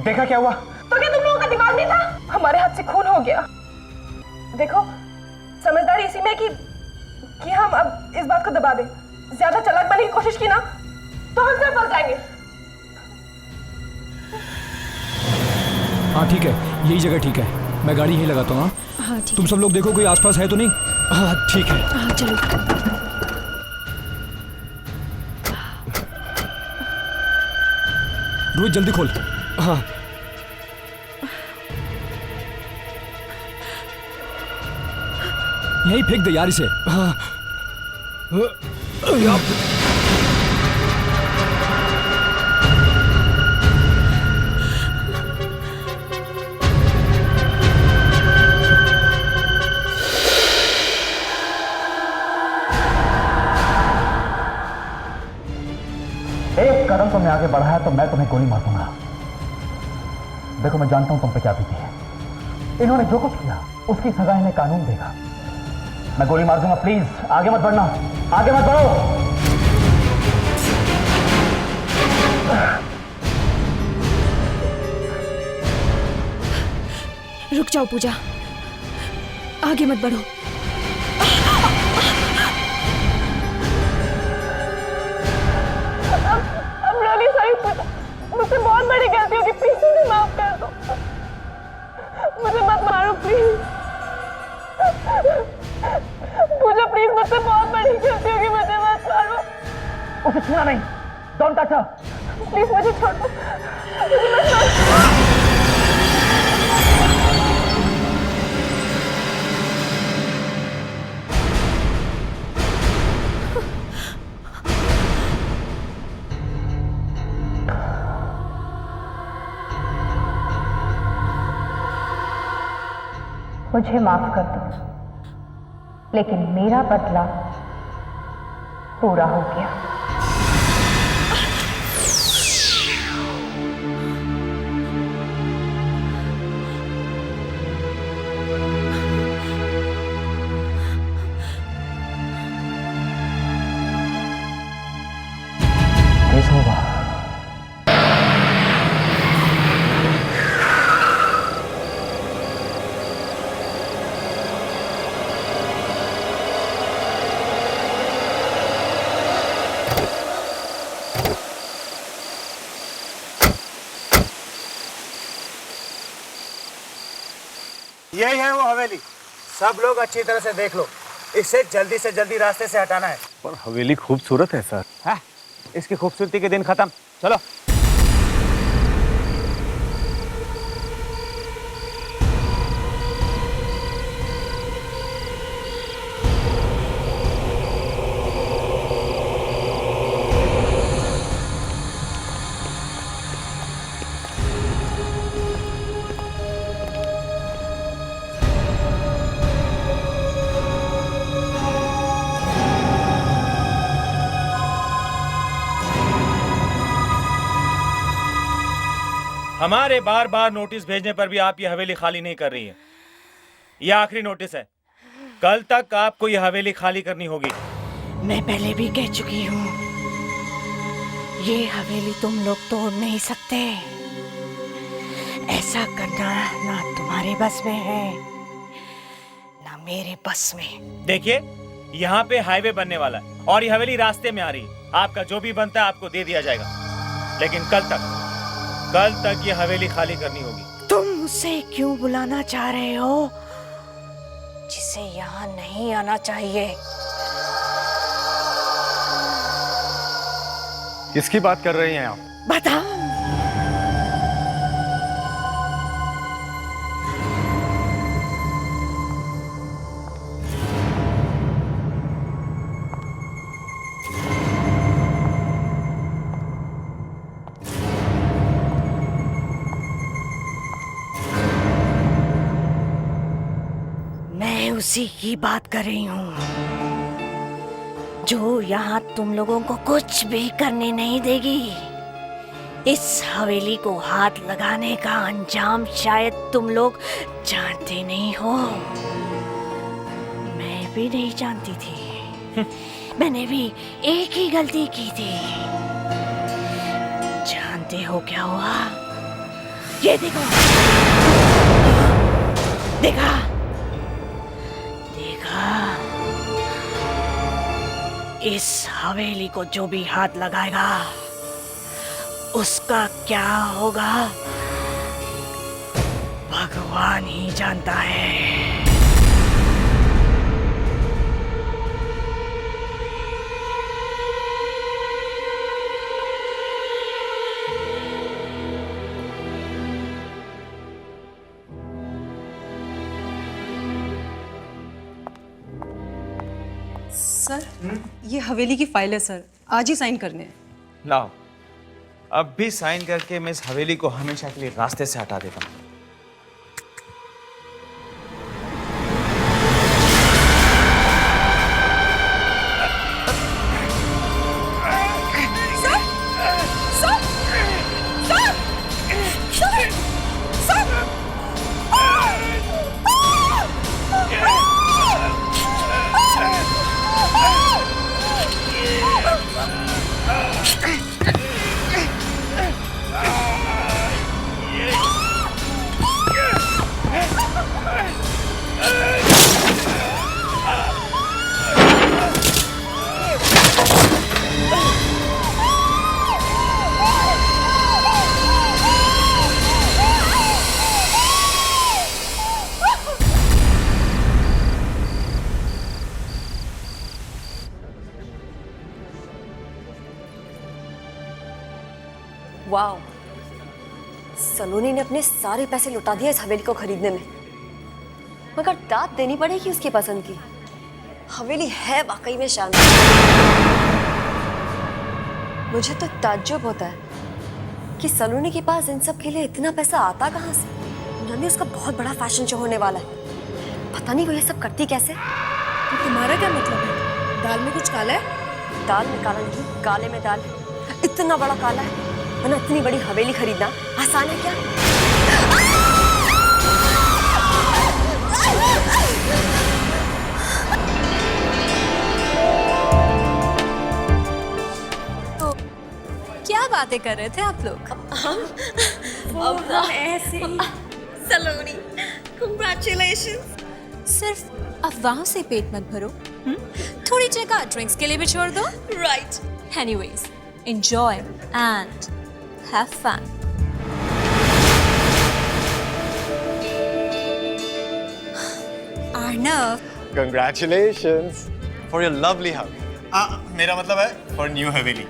S2: देखा क्या हुआ?
S3: तो क्या तुम लोगों का दिमाग नहीं था? हमारे हाथ से खून हो गया। देखो, समझदारी इसी में कि हम अब इस बात को दबा दें। ज्यादा चालाक बनने की कोशिश की ना तो हम सब फंस जाएंगे।
S10: हाँ ठीक है, यही जगह ठीक है, मैं गाड़ी यहीं लगाता हूँ।
S6: हाँ ठीक
S10: तुम सब लोग देखो कोई आसपास है तो नहीं। हाँ ठीक है।
S6: हाँ चलो।
S10: रोहित जल्दी खोल। हाँ यही फेंक दे यार इसे। हाँ
S2: एक कदम तुमने आगे बढ़ाया तो मैं तुम्हें गोली मार दूंगा। देखो, मैं जानता हूं तुम पे क्या बीती है। इन्होंने जो कुछ किया उसकी सजा इन्हें कानून देगा। मैं गोली मार दूंगा, प्लीज आगे मत बढ़ना, आगे मत बढ़ो।
S6: रुक जाओ पूजा, आगे मत बढ़ो।
S3: I'm really sorry पूजा, मुझसे बहुत बड़ी गलती होगी, प्लीज मुझे माफ कर दो। मुझे मत मारो प्लीज। पूजा प्लीज, मुझसे बहुत बड़ी गलती होगी, मुझे मत मारो।
S2: उसे छूना नहीं, डोंट टच हर।
S3: प्लीज मुझे छोड़ दो, मुझे मत मारो।
S4: मुझे माफ कर दो, लेकिन मेरा बदला पूरा हो गया।
S2: कैसे होगा?
S11: यही है वो हवेली। सब लोग अच्छी तरह से देख लो, इसे जल्दी से जल्दी रास्ते से हटाना है।
S7: पर हवेली खूबसूरत है सर।
S11: है, इसकी खूबसूरती के दिन खत्म। चलो।
S12: हमारे बार बार नोटिस भेजने पर भी आप ये हवेली खाली नहीं कर रही है। ये आखिरी नोटिस है, कल तक आपको ये हवेली खाली करनी होगी।
S13: मैं पहले भी कह चुकी हूँ, ये हवेली तुम लोग तोड़ नहीं सकते। ऐसा करना ना तुम्हारे बस में है ना मेरे बस में।
S12: देखिए, यहाँ पे हाईवे बनने वाला है और ये हवेली रास्ते में आ रही है। आपका जो भी बनता है आपको दे दिया जाएगा, लेकिन कल तक ये हवेली खाली करनी होगी।
S13: तुम उसे क्यों बुलाना चाह रहे हो जिसे यहाँ नहीं आना चाहिए?
S7: किसकी बात कर रही हैं आप?
S13: बताओ। मैं उसी की बात कर रही हूँ जो यहाँ तुम लोगों को कुछ भी करने नहीं देगी। इस हवेली को हाथ लगाने का अंजाम शायद तुम लोग जानते नहीं हो। मैं भी नहीं जानती थी। मैंने भी एक ही गलती की थी। जानते हो क्या हुआ? ये देखो, देखा देखा, इस हवेली को जो भी हाथ लगाएगा उसका क्या होगा भगवान ही जानता है।
S14: सर, ये हवेली की फाइल है सर, आज ही साइन करने हैं।
S12: लाओ, अब भी साइन करके मैं इस हवेली को हमेशा के लिए रास्ते से हटा देता हूँ।
S15: वाओ, सलोनी ने अपने सारे पैसे लुटा दिए इस हवेली को खरीदने में, मगर दाद देनी पड़ेगी उसकी पसंद की। हवेली है वाकई में शानदार। मुझे तो ताज्जुब होता है कि सलोनी के पास इन सब के लिए इतना पैसा आता कहाँ से। उन्होंने उसका बहुत बड़ा फैशन शो होने वाला है, पता नहीं वो ये सब करती कैसे।
S14: तो तुम्हारा क्या मतलब है? दाल में कुछ काला है?
S15: दाल में काला नहीं, काले में दाल है। इतना बड़ा काला है, वरना इतनी बड़ी हवेली खरीदना आसान है क्या?
S14: तो क्या बातें कर रहे थे आप लोग?
S15: हम ऐसे ही। सलोनी, congratulations।
S14: सिर्फ अफवाहों से पेट मत भरो, थोड़ी जगह ड्रिंक्स के लिए भी छोड़ दो।
S15: Right.
S14: Anyways, enjoy and have fun. Arnav,
S11: Congratulations for your lovely house. मेरा मतलब है for new हवेली।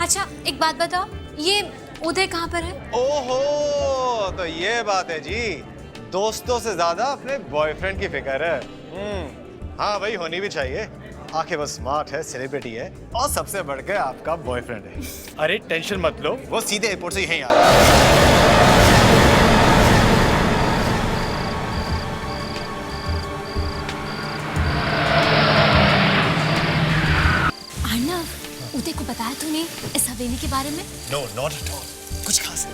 S14: अच्छा एक बात बताओ, ये उदय कहाँ पर है?
S11: ओहो, तो ये बात है जी, दोस्तों से ज्यादा अपने बॉयफ्रेंड की फिक्र है। हाँ भाई, होनी भी चाहिए। आखिर वो स्मार्ट है, सेलिब्रिटी है और सबसे बढ़कर आपका बॉयफ्रेंड है। अरे टेंशन मत लो, वो सीधे एयरपोर्ट से यहीं आ रहा है।
S14: अर्नव, उदय को बताया तूने इस हवेली के बारे में?
S11: नो, नॉट एट ऑल, कुछ खास है।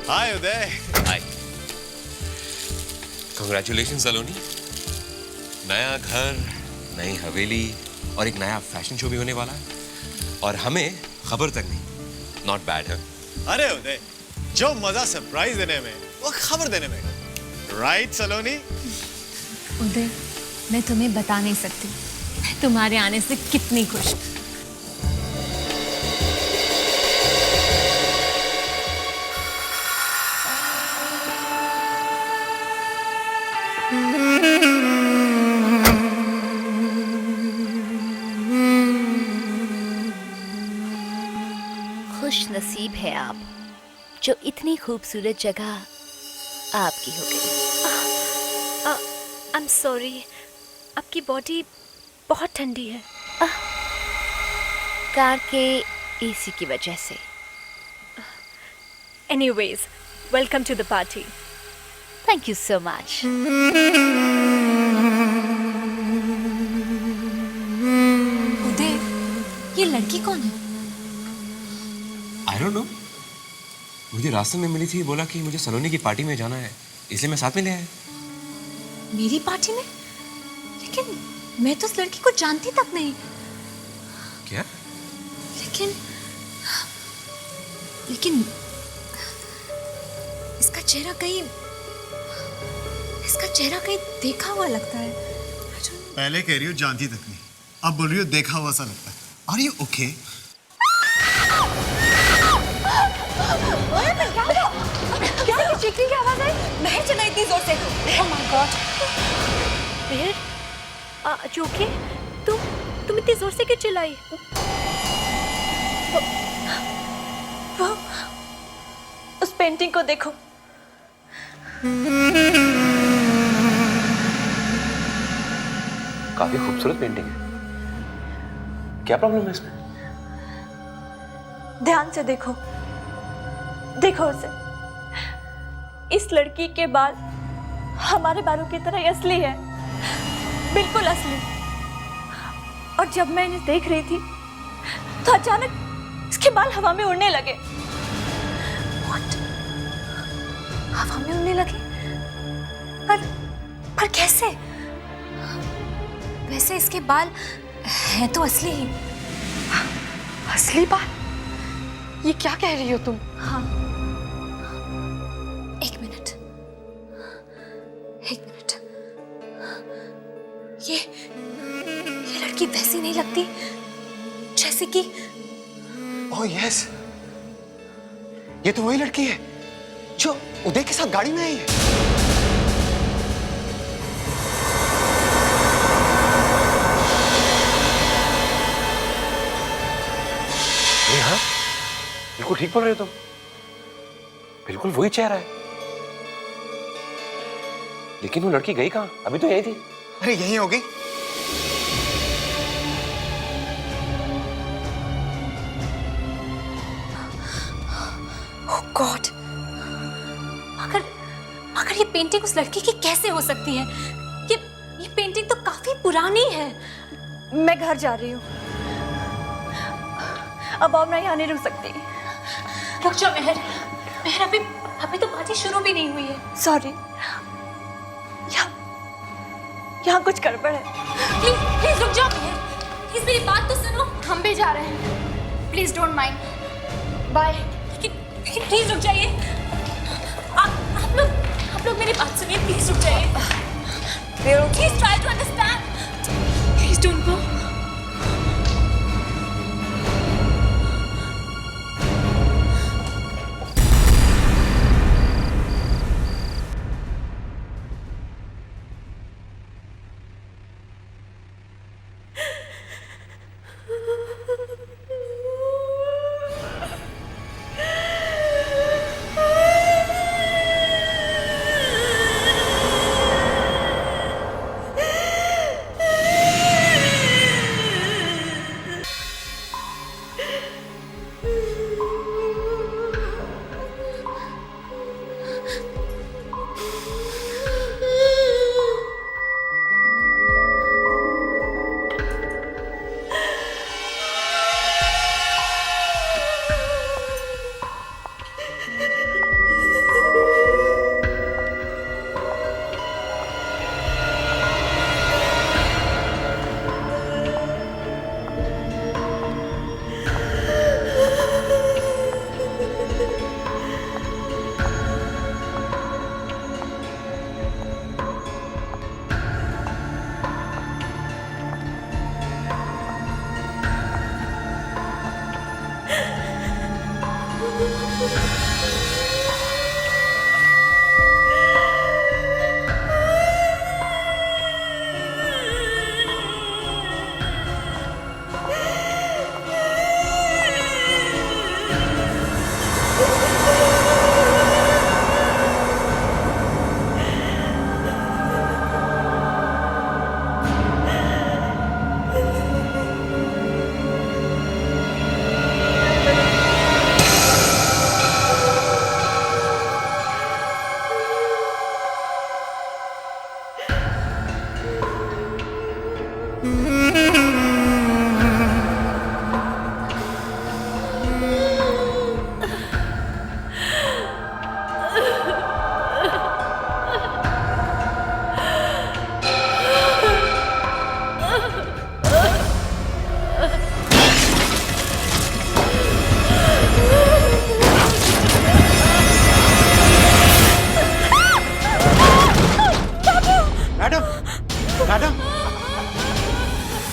S11: हाय उदय।
S16: हाय। कांग्रेचुलेशन सलोनी, नया घर, नई हवेली और एक नया फैशन शो भी होने वाला है, और हमें खबर तक नहीं। नॉट बैड है।
S11: अरे उदय, जो मजा सरप्राइज देने में वो खबर देने में। राइट सलोनी?
S14: उदय, मैं तुम्हें बता नहीं सकती मैं तुम्हारे आने से कितनी खुश हूँ।
S4: खुश नसीब है आप जो इतनी खूबसूरत जगह आपकी हो गई। आई एम सॉरी, आपकी बॉडी बहुत ठंडी है। कार के एसी की वजह से। Anyways, welcome to the party.
S13: Thank you so much.
S14: Uday, ये लड़की कौन है?
S16: आई डोंट नो, मुझे रास्ते में मिली थी, बोला कि मुझे सलोनी की पार्टी में जाना है, इसलिए मैं साथ में ले आया।
S14: मेरी पार्टी में? लेकिन मैं तो उस लड़की को जानती तक नहीं।
S16: क्या?
S14: लेकिन इसका चेहरा कहीं देखा हुआ लगता है।
S11: पहले कह रही हो जानती तक नहीं, अब बोल रही हो देखा हुआ सा लगता है। Are you okay?
S15: क्या ये चीखने की आवाज आई? महर चला इतनी जोर से। Oh my God.
S13: महर, चौके, तुम इतनी जोर से क्यों चिल्लाई?
S15: वो उस पेंटिंग को देखो।
S16: काफी खूबसूरत पेंटिंग है, क्या प्रॉब्लम है इसमें?
S15: ध्यान से देखो, देखो उसे। इस लड़की के बाल हमारे बालों की तरह असली है, बिल्कुल असली। और जब मैं इन्हें देख रही थी तो अचानक इसके बाल हवा में उड़ने लगे। What? हवा में उड़ने लगे? पर कैसे?
S14: वैसे इसके बाल हैं तो असली ही।
S15: असली बाल? ये क्या कह रही हो तुम?
S14: हाँ, एक मिनट। ये लड़की वैसी नहीं लगती जैसे कि।
S11: ओह यस, ये तो वही लड़की है जो उदय के साथ गाड़ी में आई है।
S16: हाँ, बिल्कुल ठीक बोल रहे हो तुम, बिल्कुल वही चेहरा है। लेकिन वो लड़की गई कहाँ? अभी तो यही थी।
S11: अरे यही होगी।
S14: ओह गॉड, अगर ये पेंटिंग उस लड़की की कैसे हो सकती है? ये पेंटिंग तो काफी पुरानी है।
S15: मैं घर जा रही हूँ, अब और मैं यहाँ नहीं रुक सकती।
S14: रुक जाओ महर, अभी तो पार्टी शुरू भी नहीं हुई है।
S15: सॉरी, यहाँ कुछ गड़बड़ है।
S14: प्लीज रुक जाओ महर, प्लीज मेरी बात तो सुनो। हम भी जा रहे हैं, प्लीज डोंट माइंड। बाय। लेकिन प्लीज रुक जाइए। आप लोग मेरी बात सुनिए, प्लीज रुक जाइए। Please try to understand, please don't go.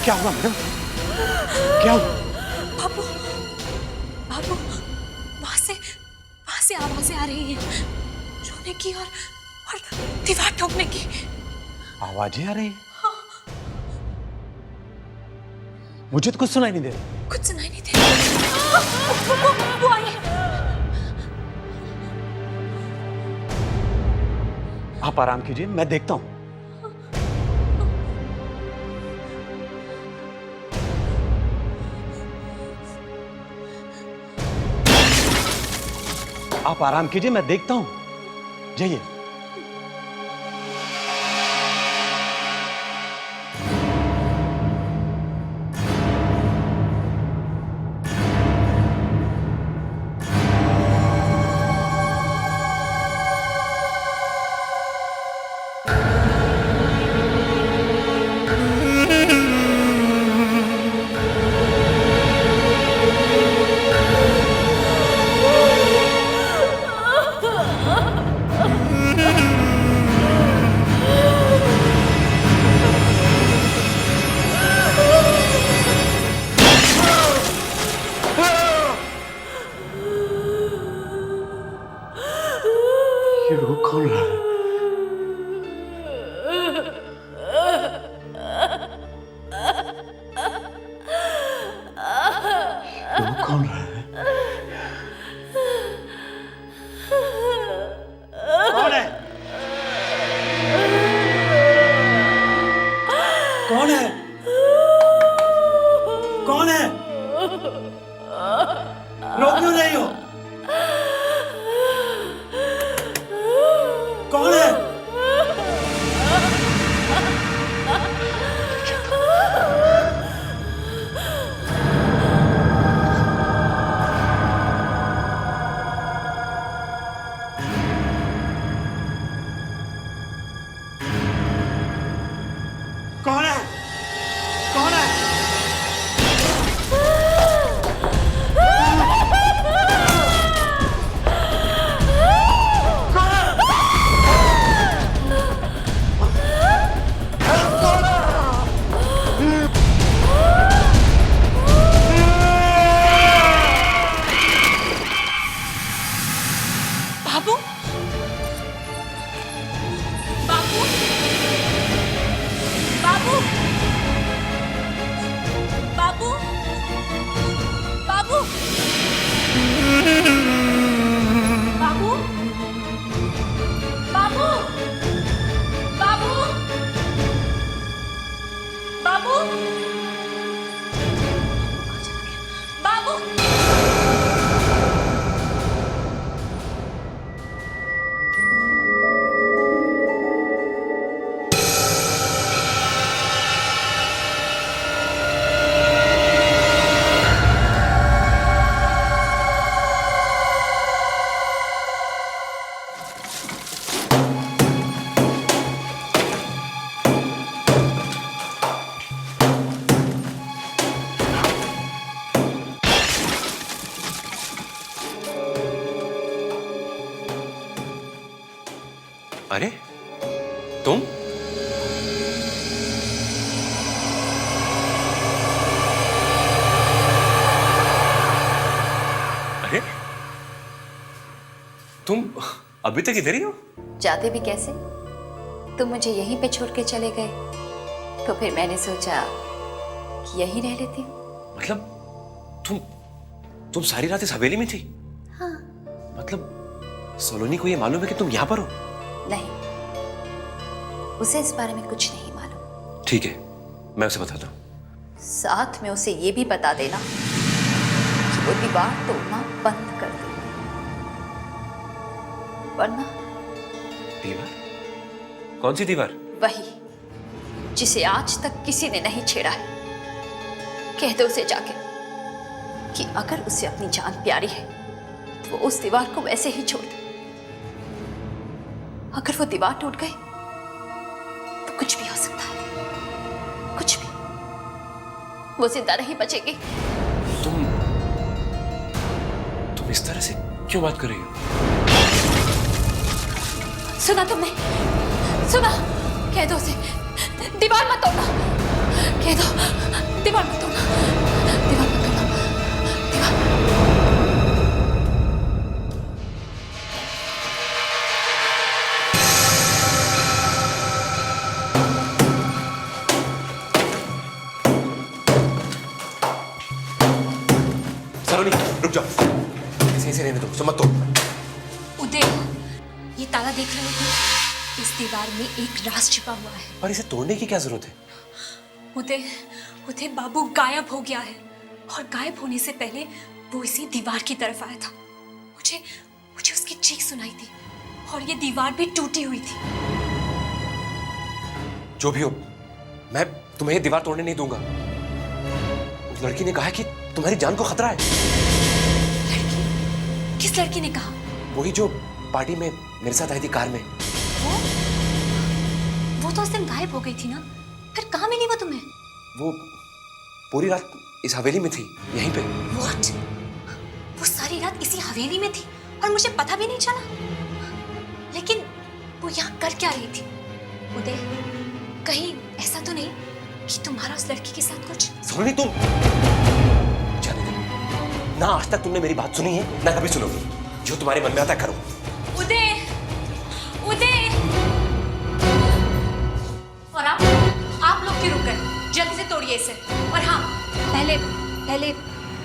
S11: क्या हुआ मैडम? क्या हुआ?
S14: बाबू, बाबू, वहां से आवाजें आ रही हैं, रोने की और दीवार ठोकने की।
S11: आवाजें आ रही हैं? मुझे तो कुछ सुनाई नहीं दे रहा।
S14: कुछ सुनाई नहीं दे रहा। वो आई है।
S11: आप आराम कीजिए, मैं देखता हूं। आप आराम कीजिए, मैं देखता हूं। जाइए। ये रो कौन रहा है? रो कौन रहा है? कौन है? कौन है? कौन है? रो क्यों रही हो? कौन है? कौन है? कौन है?
S14: बाबू, बाबू, बाबू, बाबू, बाबू, बाबू, बाबू, बाबू, बाबू, बाबू।
S16: अरे तुम? अरे तुम अभी तक इधर ही हो?
S17: जाते भी कैसे? तुम मुझे यहीं पे छोड़ के चले गए, तो फिर मैंने सोचा कि यहीं रह लेती हूँ।
S16: मतलब तुम सारी रात इस हवेली में थी?
S17: हाँ।
S16: मतलब सलोनी को ये मालूम है कि तुम यहाँ पर हो?
S17: नहीं, उसे इस बारे में कुछ नहीं मालूम।
S16: ठीक है, मैं उसे बताता हूँ।
S17: साथ में उसे ये भी बता देना कि वो दीवार तोड़ना बंद कर दे, वरना।
S16: दीवार? कौन सी दीवार?
S17: वही जिसे आज तक किसी ने नहीं छेड़ा है। कह दो उसे जाके कि अगर उसे अपनी जान प्यारी है तो वो उस दीवार को वैसे ही छोड़ दे। अगर वो दीवार टूट गई तो कुछ भी हो सकता है, कुछ भी। वो जिंदा नहीं बचेगी।
S16: तुम इस तरह से क्यों बात कर रही हो?
S17: सुना तुमने? सुना? कह दो उसे दीवार मत तोड़ना।
S14: कह दो दीवार मत तोड़ना, दीवार मत तोड़ना, दीवार।
S16: सलोनी रुक जाओ, इसे रहने दो, मत तोड़।
S14: उदय, ये ताला देख रहे हो तुम? इस दीवार में एक राज छिपा हुआ है।
S16: पर इसे तोड़ने की क्या जरूरत है?
S14: उदय, उदय बाबू गायब हो गया है और गायब होने से पहले वो इसी दीवार की तरफ आया था। मुझे मुझे उसकी चीख सुनाई थी और ये दीवार भी टूटी हुई थी।
S16: जो भी हो, मैं तुम्हें ये दीवार तोड़ने नहीं दूंगा। उस लड़की ने कहा है कि तुम्हारी जान को खतरा है।
S14: लड़की? किस लड़की ने कहा?
S16: वही जो पार्टी में मेरे साथ आई थी कार में।
S14: वो तो उस दिन गायब हो गई थी ना, फिर कहाँ मिली वो तुम्हें?
S16: वो पूरी रात इस हवेली में थी, यहीं पे।
S14: What? वो सारी रात इसी हवेली में थी और मुझे पता भी नहीं चला। लेकिन वो यहाँ कर क्या रही थी? उदय, कहीं ऐसा तो नहीं कि तुम्हारा उस लड़की के साथ कुछ?
S16: सोनी तुम जाने दो ना, आज तक तुमने मेरी बात सुनी है ना कभी सुनोगी। जो तुम्हारे मन में आता है करो।
S14: उदय, उदय, और आप लोग क्यों रुक गए? जल्दी से तोड़िए इसे। और हाँ, पहले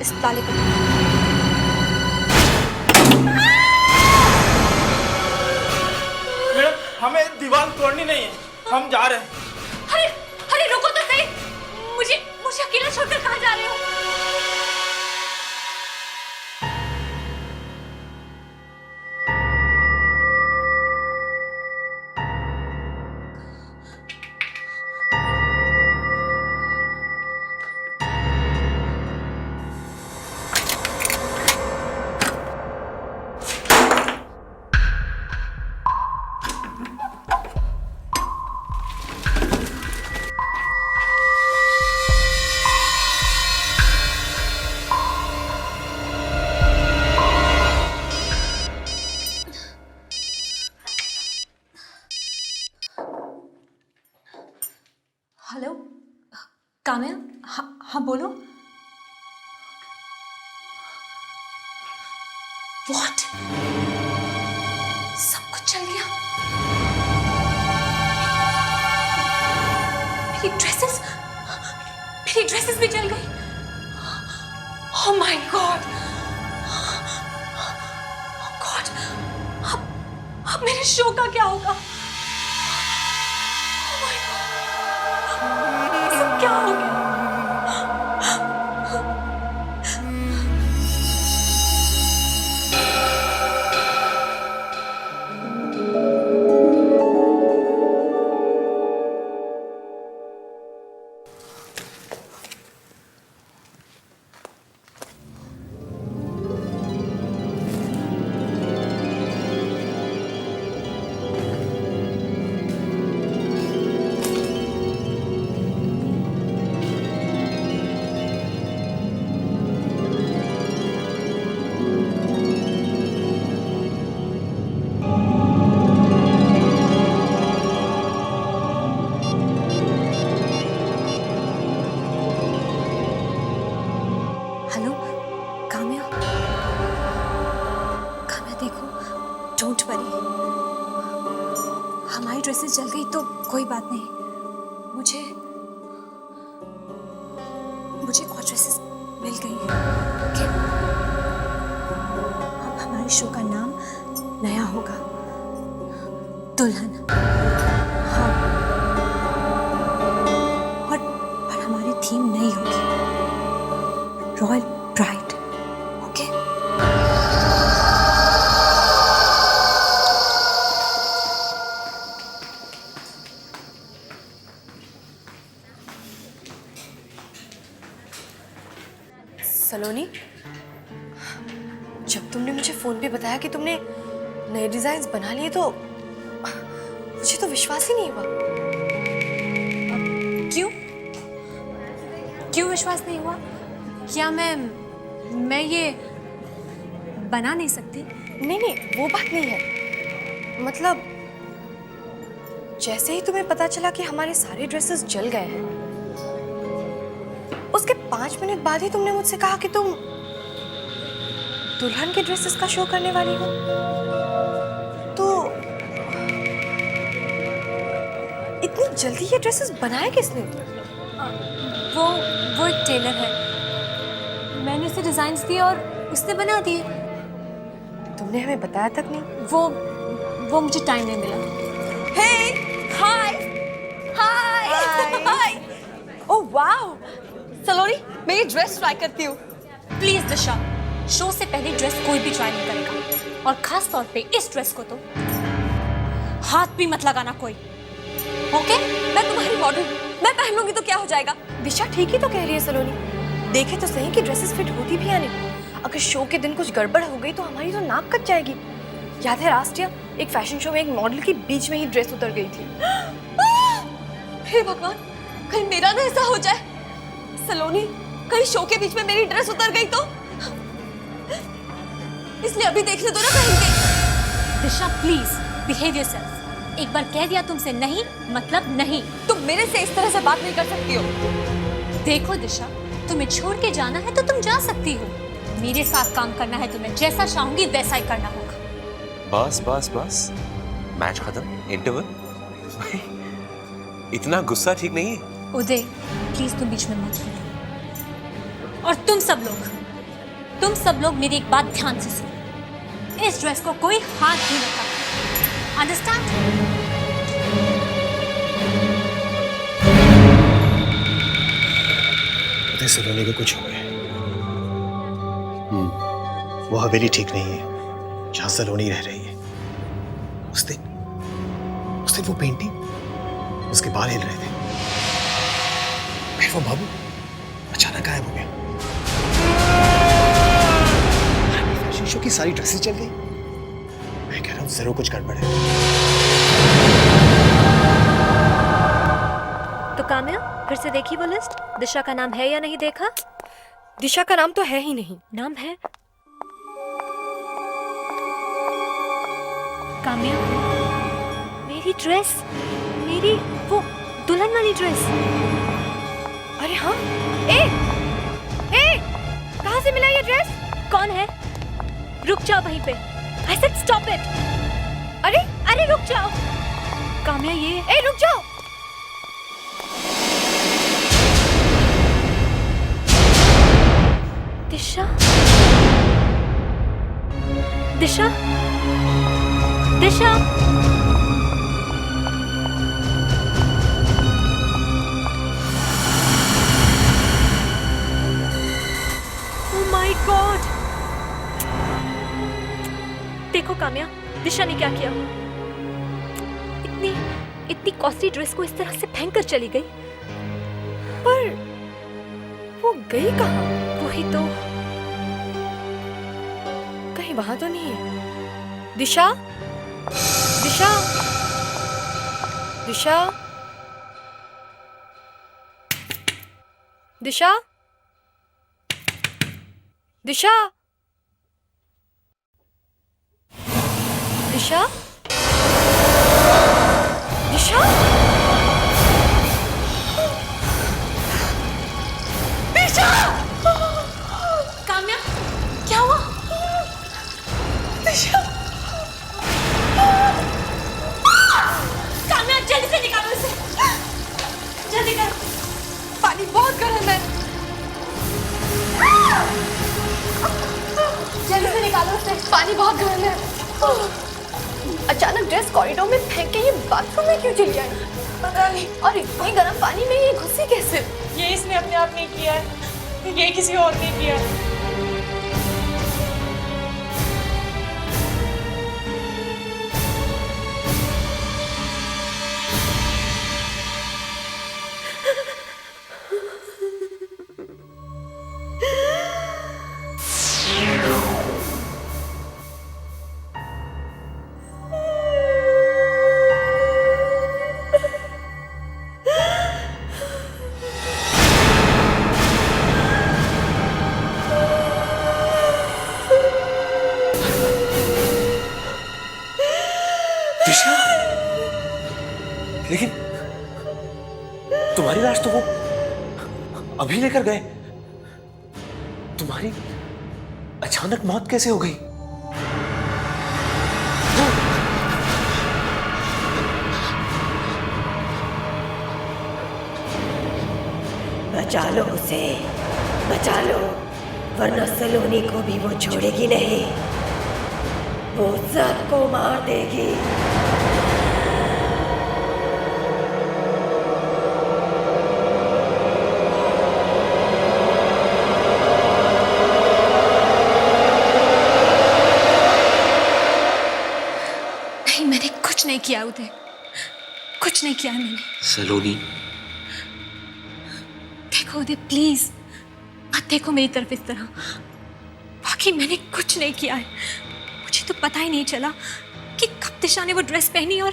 S14: इस ताले को।
S12: मैडम, हमें दीवार तोड़नी नहीं है, हम जा रहे हैं।
S14: अरे रुको तो सही, मुझे अकेला छोड़कर कहाँ जा रहे हो? हेलो काम्या, हाँ बोलो। What? सब कुछ चल गया? मेरी ड्रेसेस भी जल गई। Oh my God! Oh God! अब मेरे शो का क्या होगा? Oh my God! ये सब क्या हो गया? हमारी ड्रेसेस जल गई तो कोई बात नहीं, मुझे और ड्रेसेस मिल गई हैं। ओके, अब हमारे शो का नाम नया होगा, दुल्हन। हाँ, और हमारी थीम नई होगी, रॉयल ब्राइड। ओके,
S15: सलोनी, जब तुमने मुझे फोन पे बताया कि तुमने नए डिजाइन्स बना लिए तो मुझे तो विश्वास ही नहीं हुआ।
S14: क्यों विश्वास नहीं हुआ? क्या मैं ये बना नहीं सकती?
S15: नहीं, वो बात नहीं है। मतलब जैसे ही तुम्हें पता चला कि हमारे सारे ड्रेसेस जल गए हैं उसके 5 मिनट बाद ही तुमने मुझसे कहा कि तुम दुल्हन के ड्रेसेस का शो करने वाली हो। तो इतनी जल्दी ये ड्रेसेस बनाए किसने?
S14: वो एक टेलर है, मैंने उसे डिजाइन्स दिए और उसने बना दिए।
S15: तुमने हमें बताया तक नहीं।
S14: वो मुझे टाइम नहीं मिला।
S15: हे, हाय, हाय, ओह वाओ, सलोनी, मैं ये ड्रेस ट्राई करती हूँ।
S14: प्लीज दिशा, शो से पहले ड्रेस कोई भी ट्राई नहीं करेगा, और खास तौर पे इस ड्रेस को तो हाथ भी मत लगाना कोई।
S15: ओके, मैं तुम्हारी मॉडल, मैं पहन लूंगी तो क्या हो जाएगा? दिशा ठीक ही तो कह रही है सलोनी। देखे तो सही कि ड्रेसेस फिट होती भी या नहीं। अगर शो के दिन कुछ गड़बड़ हो गई तो हमारी तो नाक कट जाएगी। याद है लास्ट ईयर एक फैशन शो में एक मॉडल की बीच में ही ड्रेस उतर गई थी। हे भगवान, कहीं मेरा ना ऐसा हो जाए। सलोनी, कहीं शो के बीच में मेरी ड्रेस उतर गई तो? इसलिए अभी देखने दो ना पहन के।
S14: दिशा प्लीज बिहेव योरसेल्फ। एक बार कह दिया तुमसे नहीं मतलब नहीं।
S15: तुम मेरे से इस तरह से बात नहीं कर सकती हो।
S14: देखो दिशा, तुम्हें छोड़ के जाना है तो तुम जा सकती हो, मेरे साथ काम करना है तुम्हें जैसा चाहूंगी वैसा ही करना होगा।
S16: बस बस बस, मैच खत्म, इंटरवल। इतना गुस्सा ठीक नहीं है।
S14: उदय प्लीज तुम बीच में मत बोलो। और तुम सब लोग मेरी एक बात ध्यान से सुनो, इस ड्रेस को कोई हाथ नहीं लगाता, अंडरस्टैंड?
S11: उदय, सलोनी को कुछ हो गया। वो हवेली ठीक नहीं है जहां सलोनी रह रही है। उस दिन वो पेंटिंग, उसके बाल हिल रहे थे, फिर वो बाबू अचानक गायब हो गया। फैशन शो की सारी ड्रेसेस चल गई। मैं कह रहा हूं जरूर कुछ गड़बड़ है।
S14: तो काम्या, फिर से देखी वो लिस्ट? दिशा का नाम है या नहीं देखा?
S15: दिशा का नाम तो है ही नहीं।
S14: नाम है काम्या। मेरी ड्रेस, मेरी वो दुल्हन वाली ड्रेस।
S15: अरे हाँ, कहाँ से मिला ये ड्रेस?
S14: कौन है? रुक जाओ वहीं पे। I said stop it. अरे रुक जाओ। काम्या ये
S15: रुक जाओ।
S14: दिशा, दिशा, दिशा। Oh my God! देखो काम्या, दिशा ने क्या किया। इतनी कॉस्टली ड्रेस को इस तरह से फेंक कर चली गई।
S15: पर वो गई कहाँ?
S14: वही तो।
S15: कहीं वहां तो नहीं है। दिशा, दिशा, दिशा, दिशा, दिशा, दिशा, दिशा, दिशा।
S14: काम्या, क्या हुआ?
S15: दिशा,
S14: काम्या जल्दी से निकालो इसे, जल्दी करो।
S15: पानी बहुत गर्म है।
S14: जल्दी से निकालो इसे,
S15: पानी बहुत गर्म है। अचानक ड्रेस कॉरिडोर में फेंक के ये बाथरूम में क्यों चली आई? पता नहीं। और इतने गर्म पानी में ये घुसी कैसे?
S3: ये इसने अपने आप नहीं किया है, ये किसी और ने किया है।
S16: लेकिन तुम्हारी लाश तो वो अभी लेकर गए? तुम्हारी अचानक मौत कैसे हो गई?
S13: बचा लो उसे, बचा लो, वरना सलोनी को भी वो छोड़ेगी नहीं, वो सबको मार देगी।
S14: नहीं, मैंने कुछ नहीं किया उदय, कुछ नहीं किया मैंने।
S16: सलोनी,
S14: देखो उदय प्लीज मत देखो मेरी तरफ इस तरह। बाकी मैंने कुछ नहीं किया है। मुझे तो पता ही नहीं चला कि कब दिशा ने वो ड्रेस पहनी और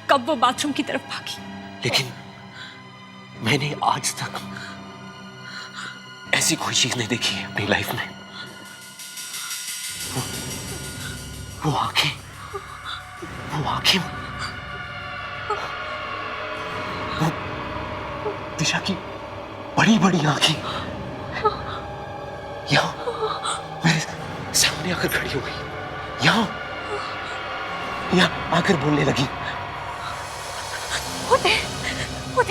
S14: कब वो बाथरूम की तरफ भागी।
S16: लेकिन मैंने आज तक ऐसी कोई चीज नहीं देखी है अपनी लाइफ में। वो आंखें, वो दिशा की बड़ी बड़ी आंखें यहाँ मेरे सामने आकर खड़ी हो गई, यहाँ आकर बोलने लगी।
S14: उदय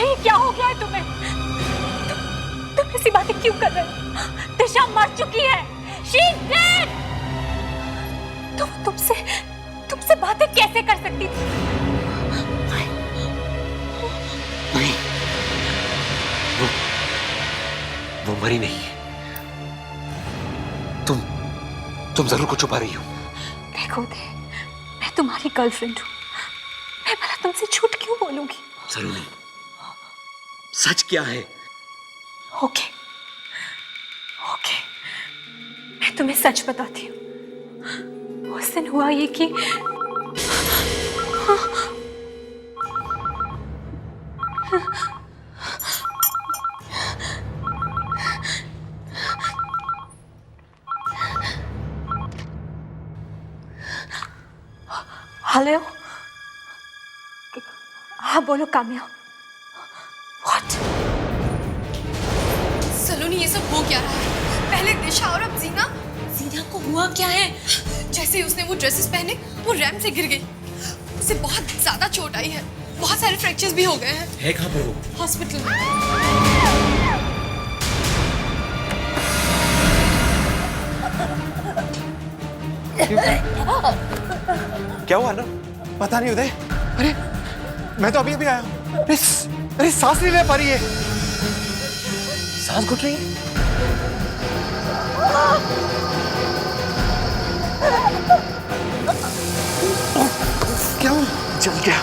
S14: ये क्या हो गया है तुम्हें? तुम ऐसी बातें क्यों कर रहे हो? दिशा मर चुकी है। She is dead! तुमसे बातें कैसे कर सकती थी?
S16: नहीं, वो मरी नहीं है। तुम जरूर कुछ छुपा रही हो।
S14: देखो उदय, मैं तुम्हारी गर्लफ्रेंड हूँ, मैं भला तुमसे झूठ क्यों बोलूंगी?
S16: सलोनी, सच क्या है?
S14: ओके, मैं तुम्हें सच बताती हूँ। उस दिन हुआ ये कि हेलो, हाँ बोलो काम्या। What?
S3: सलोनी ये सब हो क्या रहा है? पहले दिशा और अब जीना। जीना को हुआ क्या है? जैसे ही उसने वो ड्रेसेस पहने वो रैंप से गिर गई। उसे बहुत ज्यादा चोट आई है, बहुत सारे फ्रैक्चर्स भी हो गए हैं।
S16: है कहाँ पर वो?
S3: हॉस्पिटल में।
S11: क्या हुआ ना? पता नहीं उदय। अरे मैं तो अभी अभी आया हूँ। अरे सांस नहीं ले पा रही है।
S16: सांस घुट रही है?
S11: क्या हुआ? जल गया।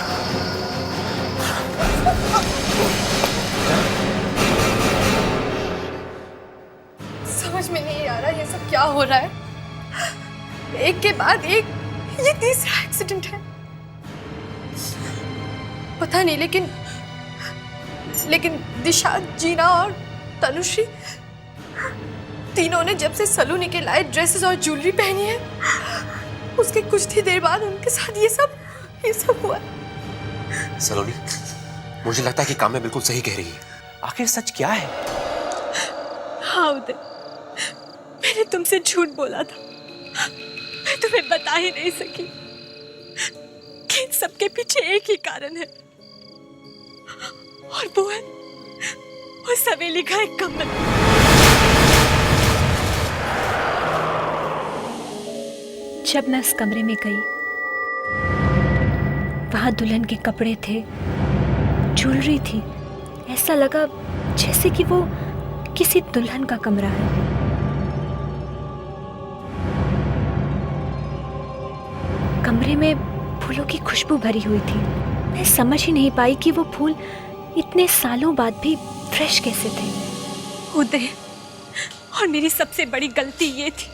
S3: समझ में नहीं आ रहा ये सब क्या हो रहा है। एक के बाद एक ये तीसरा एक्सीडेंट है। पता नहीं, लेकिन दिशा, जीना और तनुश्री तीनों ने जब से सलोनी के लाए ड्रेसेस और ज्वेलरी पहनी है, उसके कुछ ही देर बाद उनके साथ ये सब हुआ।
S16: सलोनी, मुझे लगता है कि काम्या बिल्कुल सही कह रही है। आखिर सच क्या है?
S14: हाँ उदय, मैंने तुमसे झूठ बोला था। मैं तुम्हें बता ही नहीं सकी कि इन सबके पीछे एक ही कारण है, और वो है उस हवेली का एक कमरा। जब मैं उस कमरे में गई, वहां दुल्हन के कपड़े थे, ज्वेलरी थी। ऐसा लगा जैसे कि वो किसी दुल्हन का कमरा है। कमरे में फूलों की खुशबू भरी हुई थी। मैं समझ ही नहीं पाई कि वो फूल इतने सालों बाद भी फ्रेश कैसे थे। उदय, और मेरी सबसे बड़ी गलती ये थी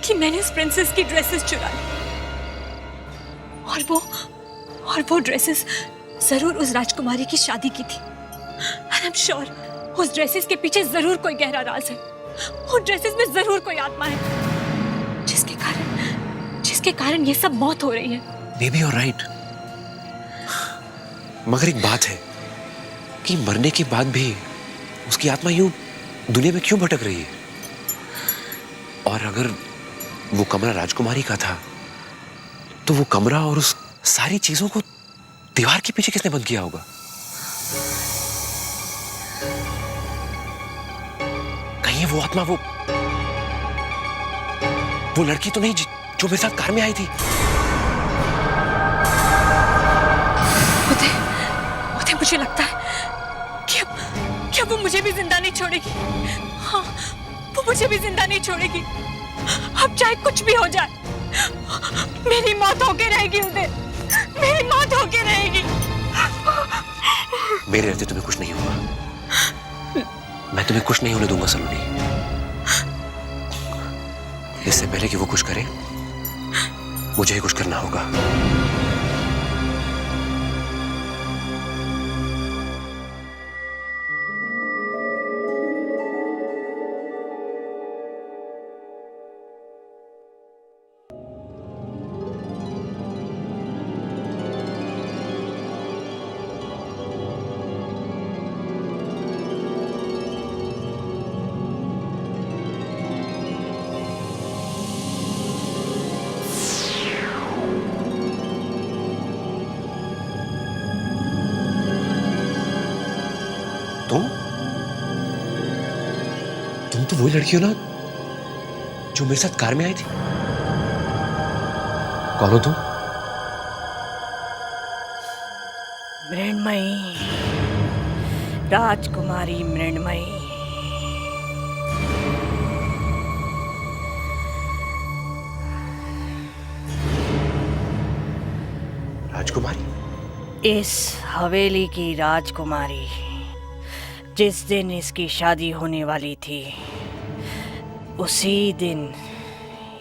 S14: कि मैंने उस प्रिंसेस की ड्रेसेस चुरा ली, और वो ड्रेसेस जरूर उस राजकुमारी की शादी की थी। And I'm sure उस ड्रेसेस के पीछे जरूर कोई गहरा राज है। उन ड्रेसेस में जरूर कोई आत्मा है, जिसके कारण ये सब मौत हो रही है।
S16: Maybe you're right. मगर एक बात है कि मरने के बाद भी उसकी आत्मा यूं दुनिया में क्यों भटक रही है? और अगर वो कमरा राजकुमारी का था तो वो कमरा और उस सारी चीजों को दीवार के पीछे किसने बंद किया होगा? कहीं वो आत्मा वो लड़की तो नहीं जो मेरे साथ कार में आई थी?
S14: उदय मुझे लगता है कि अब वो मुझे भी जिंदा नहीं छोड़ेगी। हाँ, वो मुझे भी जिंदा नहीं छोड़ेगी। अब चाहे कुछ भी हो जाए, मेरी मौत होके रहेगी उदय, मेरी मौत होके रहेगी।
S16: मेरे रहते तुम्हें कुछ नहीं होगा। मैं तुम्हें कुछ नहीं होने दूंगा सलोनी। इससे पहले कि वो कुछ करे, मुझे ही कुछ करना होगा। तुम तो वही लड़की हो ना जो मेरे साथ कार में आई थी? कौन हो तुम?
S13: मृण्मयी, राजकुमारी मृण्मयी।
S16: राजकुमारी?
S13: इस हवेली की राजकुमारी। जिस दिन इसकी शादी होने वाली थी, उसी दिन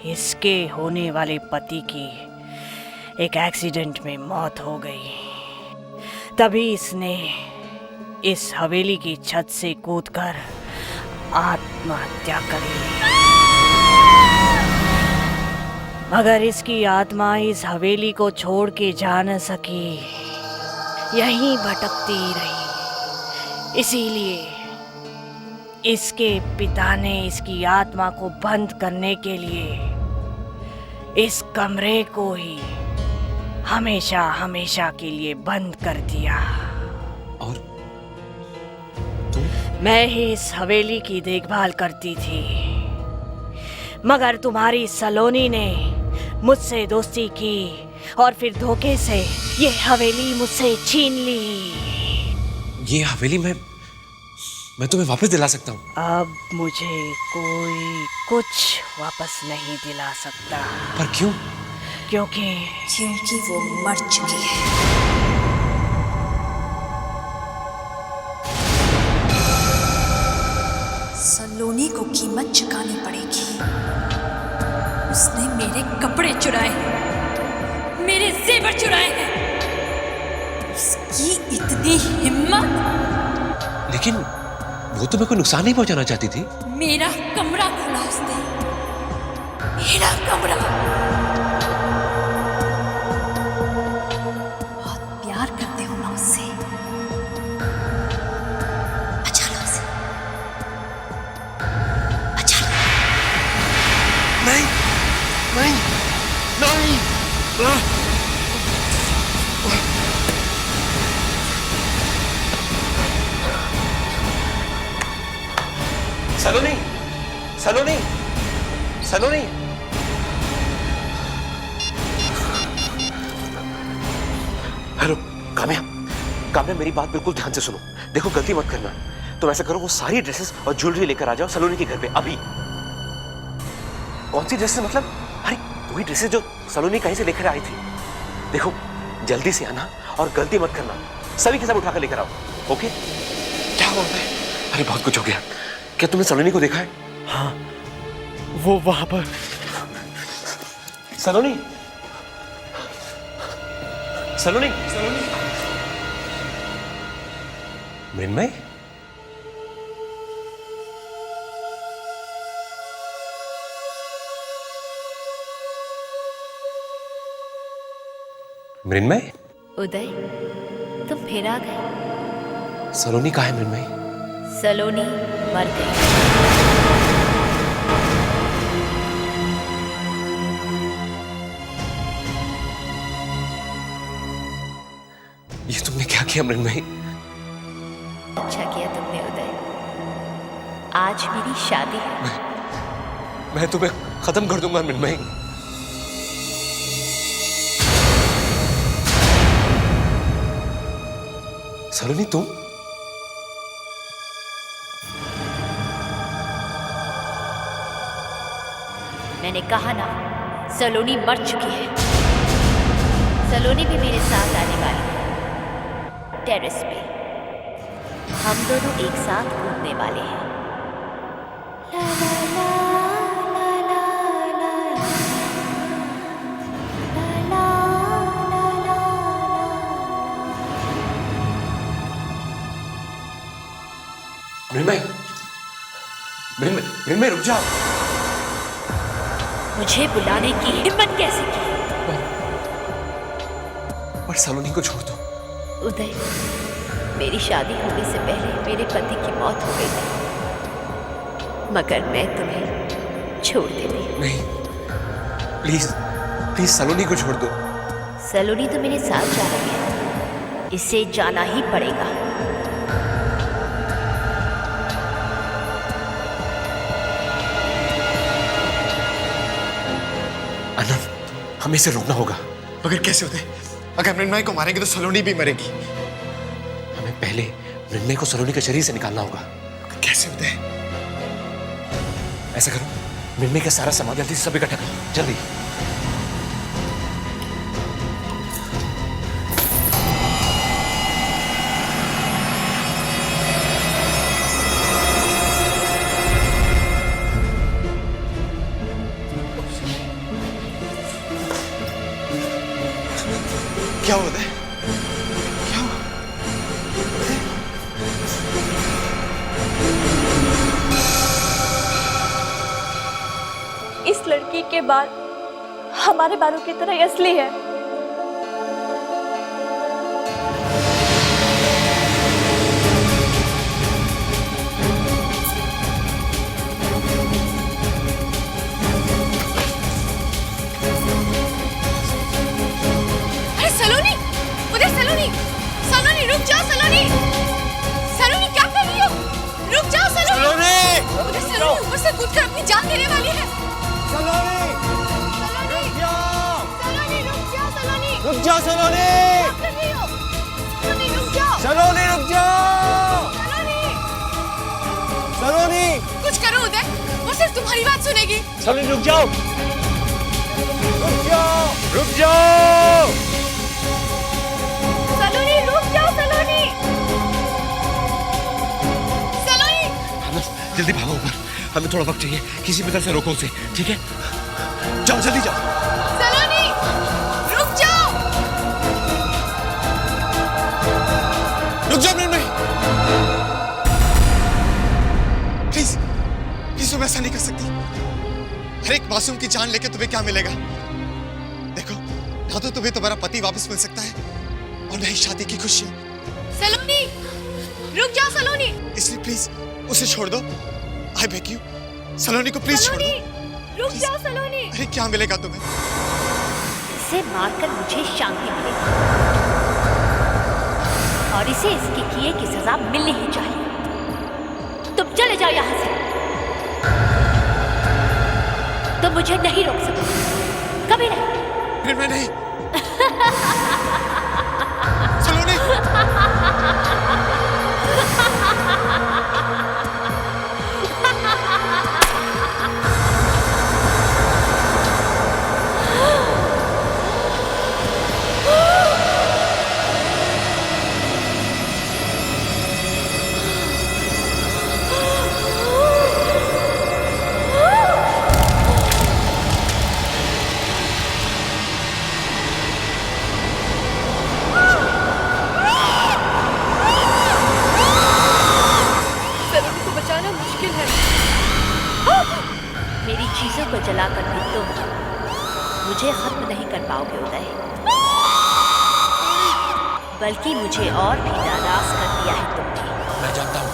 S13: इसके होने वाले पति की एक एक्सीडेंट में मौत हो गई। तभी इसने इस हवेली की छत से कूदकर आत्महत्या कर ली। मगर इसकी आत्मा इस हवेली को छोड़ के जा न सकी, यहीं भटकती रही। इसीलिए इसके पिता ने इसकी आत्मा को बंद करने के लिए इस कमरे को ही हमेशा हमेशा के लिए बंद कर दिया।
S16: और
S13: मैं ही इस हवेली की देखभाल करती थी, मगर तुम्हारी सलोनी ने मुझसे दोस्ती की और फिर धोखे से ये हवेली मुझसे छीन ली।
S16: ये हवेली मैं तुम्हें वापस दिला सकता हूँ।
S13: अब मुझे कोई कुछ वापस नहीं दिला सकता।
S16: पर क्यों?
S14: क्योंकि वो मर चुकी है। सलोनी को कीमत चुकानी पड़ेगी। उसने मेरे कपड़े चुराए, मेरे जेवर चुराए हैं। उसकी इतनी हिम्मत!
S16: लेकिन वो तो मेरे को नुकसान नहीं पहुंचाना चाहती थी।
S14: मेरा कमरा खोला उसने, मेरा कमरा। बहुत प्यार करते हो ना उससे, बचा लो उसे, बचा लो।
S16: नहीं नहीं नहीं, सलोनी, सलोनी, सलोनी। हेलो काम्या, काम्या मेरी बात बिल्कुल ध्यान से सुनो। देखो गलती मत करना। तुम ऐसा करो, वो सारी ड्रेसेस और ज्वेलरी लेकर आ जाओ सलोनी के घर पे अभी। कौन सी ड्रेसेस मतलब? अरे वही ड्रेसेस जो सलोनी कहीं से लेकर आई थी। देखो जल्दी से आना और गलती मत करना। सभी के सब उठाकर लेकर आओ, ओके? क्या बोल रहे हैं? अरे बहुत कुछ हो गया। क्या तुमने सलोनी को देखा है? हाँ, वो वहां पर। सलोनी, सलोनी, सलोनी। मृण्मय, मृण्मय।
S17: उदय, तुम फिर आ गए।
S16: सलोनी कहाँ है मृण्मय?
S17: सलोनी मर गई।
S16: ये तुमने क्या किया मृण्मयी?
S17: अच्छा किया तुमने उदय। आज मेरी शादी है।
S16: मैं तुम्हें खत्म कर दूंगा मृण्मयी। सलोनी तुम?
S17: मैंने कहा ना, सलोनी मर चुकी है। सलोनी भी मेरे साथ आने वाली है टेरेस पे। हम दोनों एक साथ कूदने वाले हैं।
S16: मृण्मयी, मृण्मयी रुक जाओ।
S17: मुझे बुलाने की हिम्मत कैसे की?
S16: पर सलोनी को छोड़ दो।
S17: उदय, मेरी शादी होने से पहले मेरे पति की मौत हो गई थी, मगर मैं तुम्हें छोड़ देती।
S16: नहीं, प्लीज प्लीज सलोनी को छोड़ दो।
S17: सलोनी तो मेरे साथ जा रही है, इसे जाना ही पड़ेगा।
S11: आनंद, हमें इसे रोकना होगा। मगर कैसे होते? अगर मृण्मयी को मारेंगे तो सलोनी भी मरेगी।
S16: हमें पहले मृण्मयी को सलोनी के शरीर से निकालना होगा।
S11: कैसे होते?
S16: ऐसा करो, मृण्मयी का सारा सामान जल्दी से सब इकट्ठा करो, जल्दी।
S11: क्या होता है? क्या हुआ?
S17: इस लड़की के बाल हमारे बालों की तरह असली है।
S3: अरे सलोनी, उधर सलोनी, सलोनी रुक जाओ सलोनी, सलोनी क्या कर रही हो? रुक जाओ सलोनी, उधर सलोनी ऊपर से कूदकर अपनी जान देने वाली है। सलोनी, रुक जाओ, सलोनी रुक जाओ, सलोनी रुक जाओ, सलोनी क्या कर रही हो? सलोनी रुक जाओ, सलोनी रुक जाओ, सलोनी, सलोनी कुछ करो उदय, वो सिर्फ तुम्हारी बात सुनेगी।
S12: सलोनी रुक जाओ, रुक जाओ, रुक जाओ।
S3: सलोनी रुक जाओ, सलोनी, सलोनी
S16: जल्दी भागो ऊपर, हमें थोड़ा वक्त चाहिए। किसी भी तरह से रोको उसे, ठीक है? जाओ जल्दी जाओ।
S3: सलोनी रुक जाओ,
S11: रुक जाओ मृण्मयी, प्लीज प्लीज तुम ऐसा नहीं कर सकती। हर एक मासूम की जान लेके तुम्हें क्या मिलेगा? देखो, ना तो तुम्हें तुम्हारा पति वापस मिल सकता है और न ही शादी की खुशियां।
S3: सलोनी रुक जाओ, सलोनी
S11: इसलिए प्लीज उसे छोड़ दो। आई बेग यू, सलोनी को प्लीज छोड़ दो।
S3: रुक जाओ सलोनी।
S11: अरे क्या मिलेगा तुम्हें?
S17: इसे मारकर मुझे शांति मिलेगी और इसे इसके किए की सजा मिलनी ही चाहिए। तुम चले जाओ यहां से, तुम मुझे नहीं रोक सकते, कभी नहीं।
S11: फिर मैं नहीं। सलोनी
S17: मेरी चीजों को जलाकर भी तुम मुझे खत्म नहीं कर पाओगे उदय, बल्कि मुझे और भी नाराज कर दिया है तुमने।
S16: मैं जानता हूँ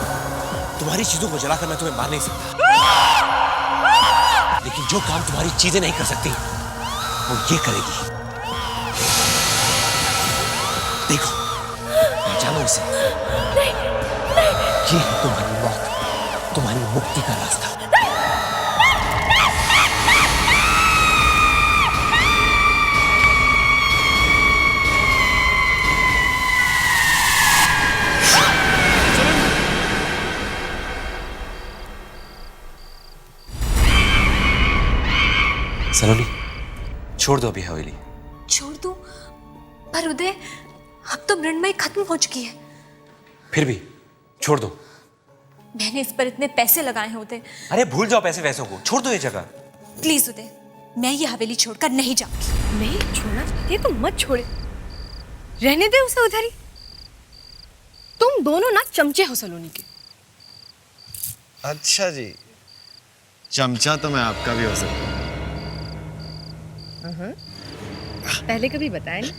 S16: तुम्हारी चीजों को जलाकर मैं तुम्हें मार नहीं सकता, लेकिन जो काम तुम्हारी चीजें नहीं कर सकती वो ये करेगी। देखो, जानो इसे। ये है तुम्हारी मौत, तुम्हारी मुक्ति का रास्ता। सलोनी, छोड़ दो अभी हवेली।
S14: छोड़ दूं? पर उदय, अब तो मृणमयी खत्म हो चुकी है।
S16: फिर भी छोड़ दो।
S14: मैंने इस पर इतने पैसे लगाए हैं उदय।
S16: अरे भूल जाओ पैसे वैसों को, छोड़ दो ये जगह।
S14: प्लीज उदय, मैं ये हवेली छोड़कर नहीं जाऊंगी।
S15: नहीं छोड़ना चाहती है तो मत छोड़े, रहने दे उसे उधर ही। तुम दोनों ना चमचे हो सलोनी के।
S11: अच्छा जी, चमचा तो मैं आपका भी हो सकता हूँ।
S15: पहले कभी बताया नहीं।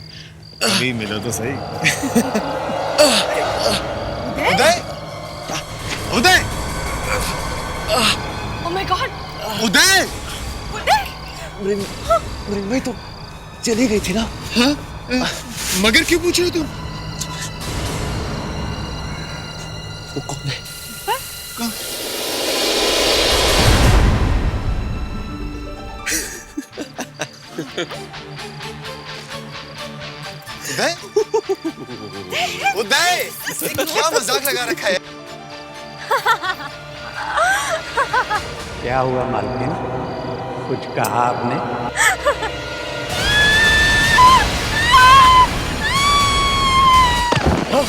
S11: अभी मिलो तो सही। उदय, उदय,
S15: ओह माय गॉड,
S11: उदय,
S15: उदय,
S16: मृण्मयी तो चली गई थी ना?
S11: हाँ? मगर क्यों पूछ रहे हो तुम?
S16: वो कौन है?
S11: कौन? उदय, उदय, क्या मजाक लगा रखा है?
S18: क्या हुआ मालकिन, कुछ कहा आपने?
S16: हाँ?